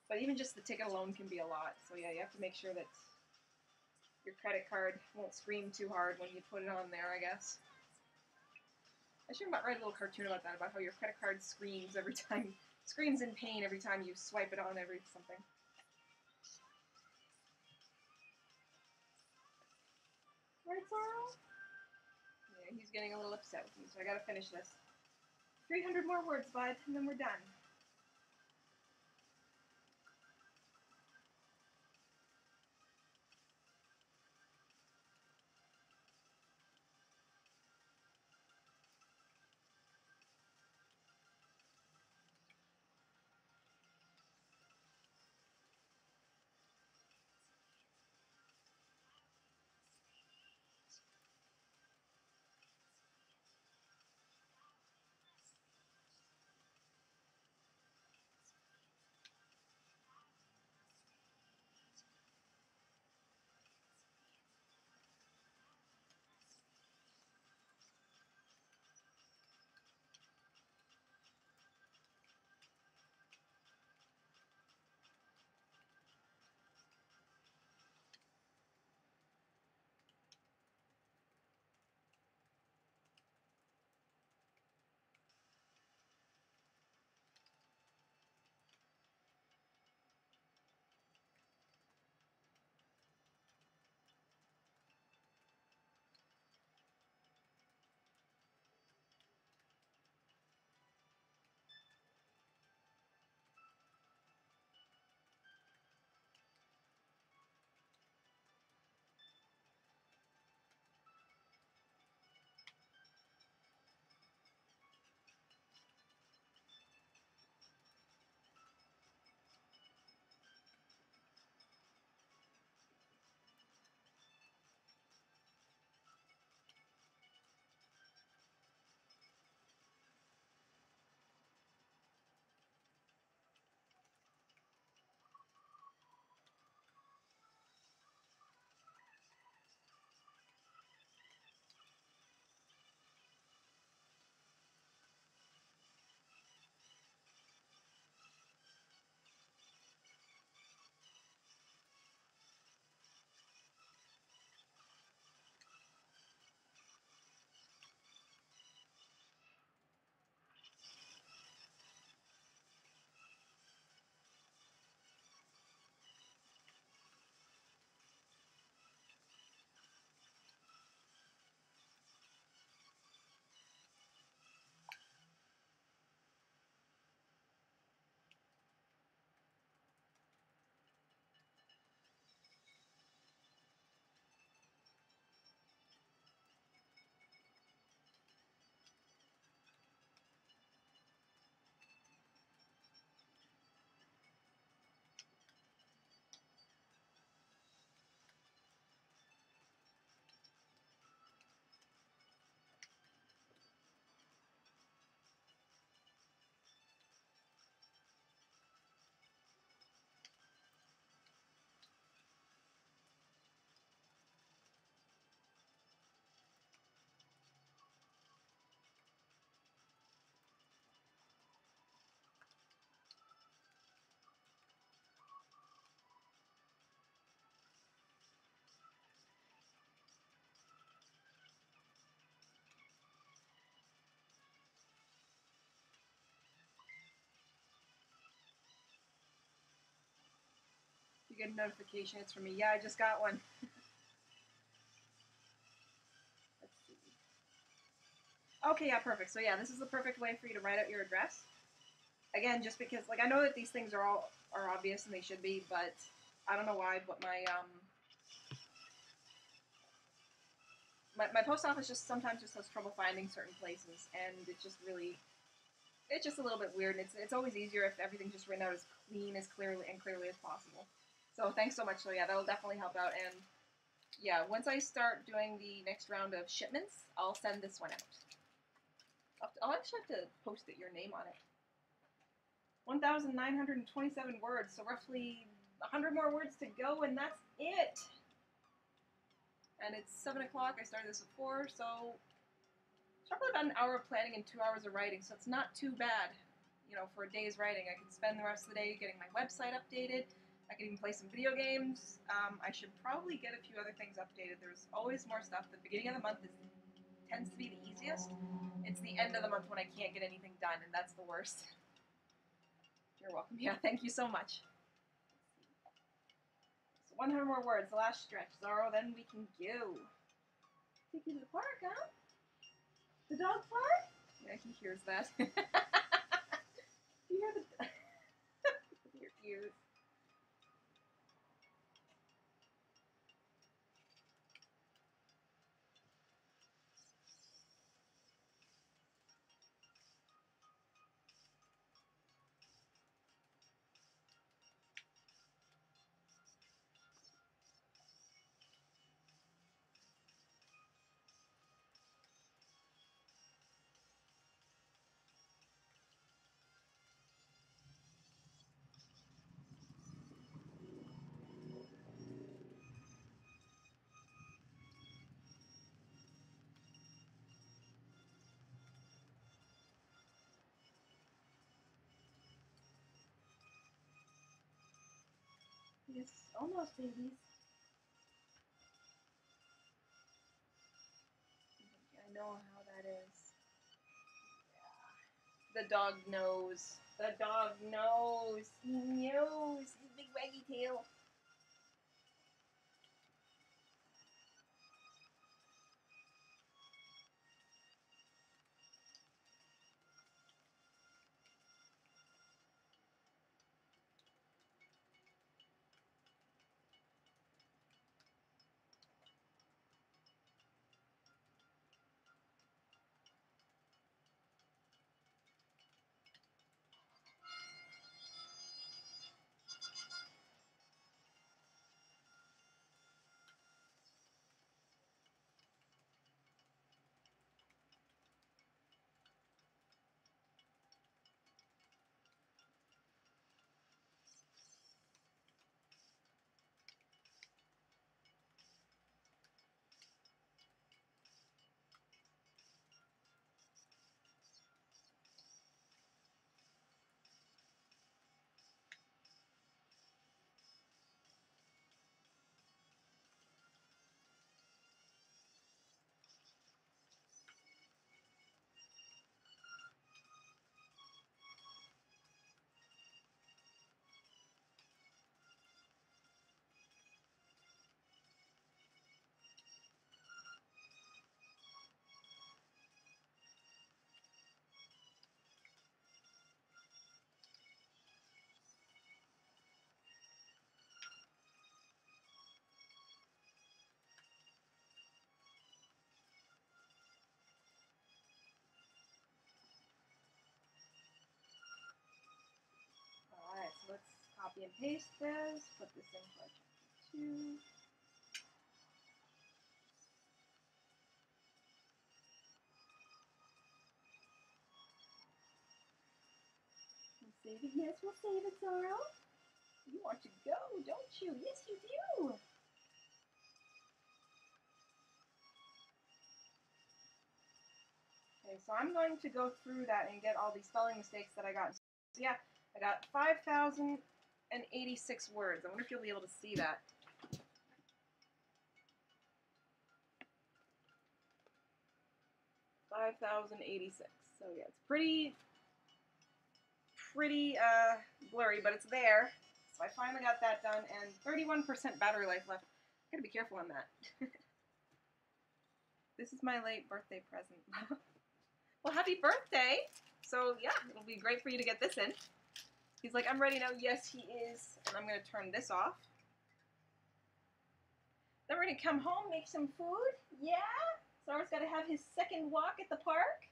But even just the ticket alone can be a lot. So yeah, you have to make sure that your credit card won't scream too hard when you put it on there, I guess. I should write a little cartoon about that, about how your credit card screams screams in pain every time you swipe it on every something. Right, Carl? Yeah, he's getting a little upset with me, so I gotta finish this. 300 more words, bud, and then we're done. You get a notification, it's from me. Yeah, I just got one. Let's see. Okay, yeah, perfect. So yeah, this is the perfect way for you to write out your address. Again, just because, like, I know that these things are all are obvious and they should be, but I don't know why, but my post office just sometimes just has trouble finding certain places, and it's just really, it's just a little bit weird. And it's always easier if everything's just written out as clean, as clearly as possible. So thanks so much. So yeah, that'll definitely help out. And yeah, once I start doing the next round of shipments, I'll send this one out. I'll actually have to post it, your name on it. 1,927 words, so roughly 100 more words to go, and that's it. And it's 7 o'clock. I started this at 4, so it's probably about an hour of planning and 2 hours of writing, so it's not too bad. You know, for a day's writing, I can spend the rest of the day getting my website updated. I can even play some video games. I should probably get a few other things updated. There's always more stuff. The beginning of the month tends to be the easiest. It's the end of the month when I can't get anything done, and that's the worst. You're welcome. Yeah, thank you so much. So 100 more words, the last stretch. Zorro, then we can go. Take you to the park, huh? The dog park? Yeah, he hears that. You hear the... your ears. Yes, almost, babies. I know how that is. Yeah. The dog knows. The dog knows. He knows. His big waggy tail. Alright, so let's copy and paste this. Put this into our chapter 2. We'll save it. Yes, we'll save it, Zorro. You want to go, don't you? Yes, you do. Okay, so I'm going to go through that and get all these spelling mistakes that I got. So yeah, I got 5,086 words. I wonder if you'll be able to see that. 5,086. So yeah, it's pretty blurry, but it's there. So I finally got that done, and 31% battery life left. Gotta be careful on that. This is my late birthday present. Well, happy birthday! So yeah, it'll be great for you to get this in. He's like, I'm ready now. Yes, he is. And I'm going to turn this off. Then we're going to come home, make some food. Yeah? Zara's got to have his second walk at the park.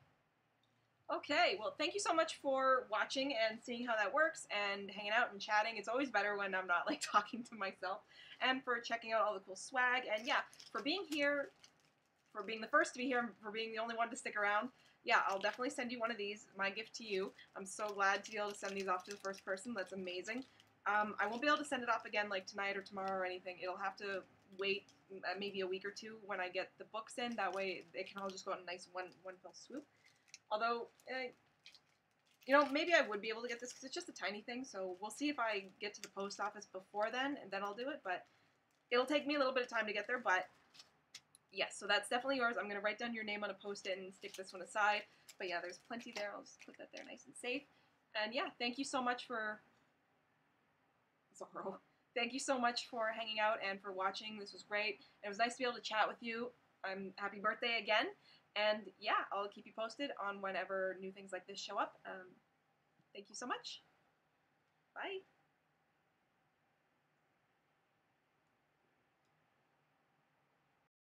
Okay, well, thank you so much for watching and seeing how that works and hanging out and chatting. It's always better when I'm not, like, talking to myself. And for checking out all the cool swag. And, yeah, for being here, for being the first to be here, and for being the only one to stick around. Yeah, I'll definitely send you one of these, my gift to you. I'm so glad to be able to send these off to the first person. That's amazing. I won't be able to send it off again, like, tonight or tomorrow or anything. It'll have to wait maybe a week or two when I get the books in. That way it can all just go out in a nice one fell swoop. Although, you know, maybe I would be able to get this because it's just a tiny thing, so we'll see if I get to the post office before then, and then I'll do it, but it'll take me a little bit of time to get there, but yes, so that's definitely yours. I'm going to write down your name on a post-it and stick this one aside, but yeah, there's plenty there. I'll just put that there nice and safe, and yeah, thank you so much for Zorro. Thank you so much for hanging out and for watching. This was great. It was nice to be able to chat with you. Happy birthday again. And yeah, I'll keep you posted on whenever new things like this show up. Thank you so much. Bye.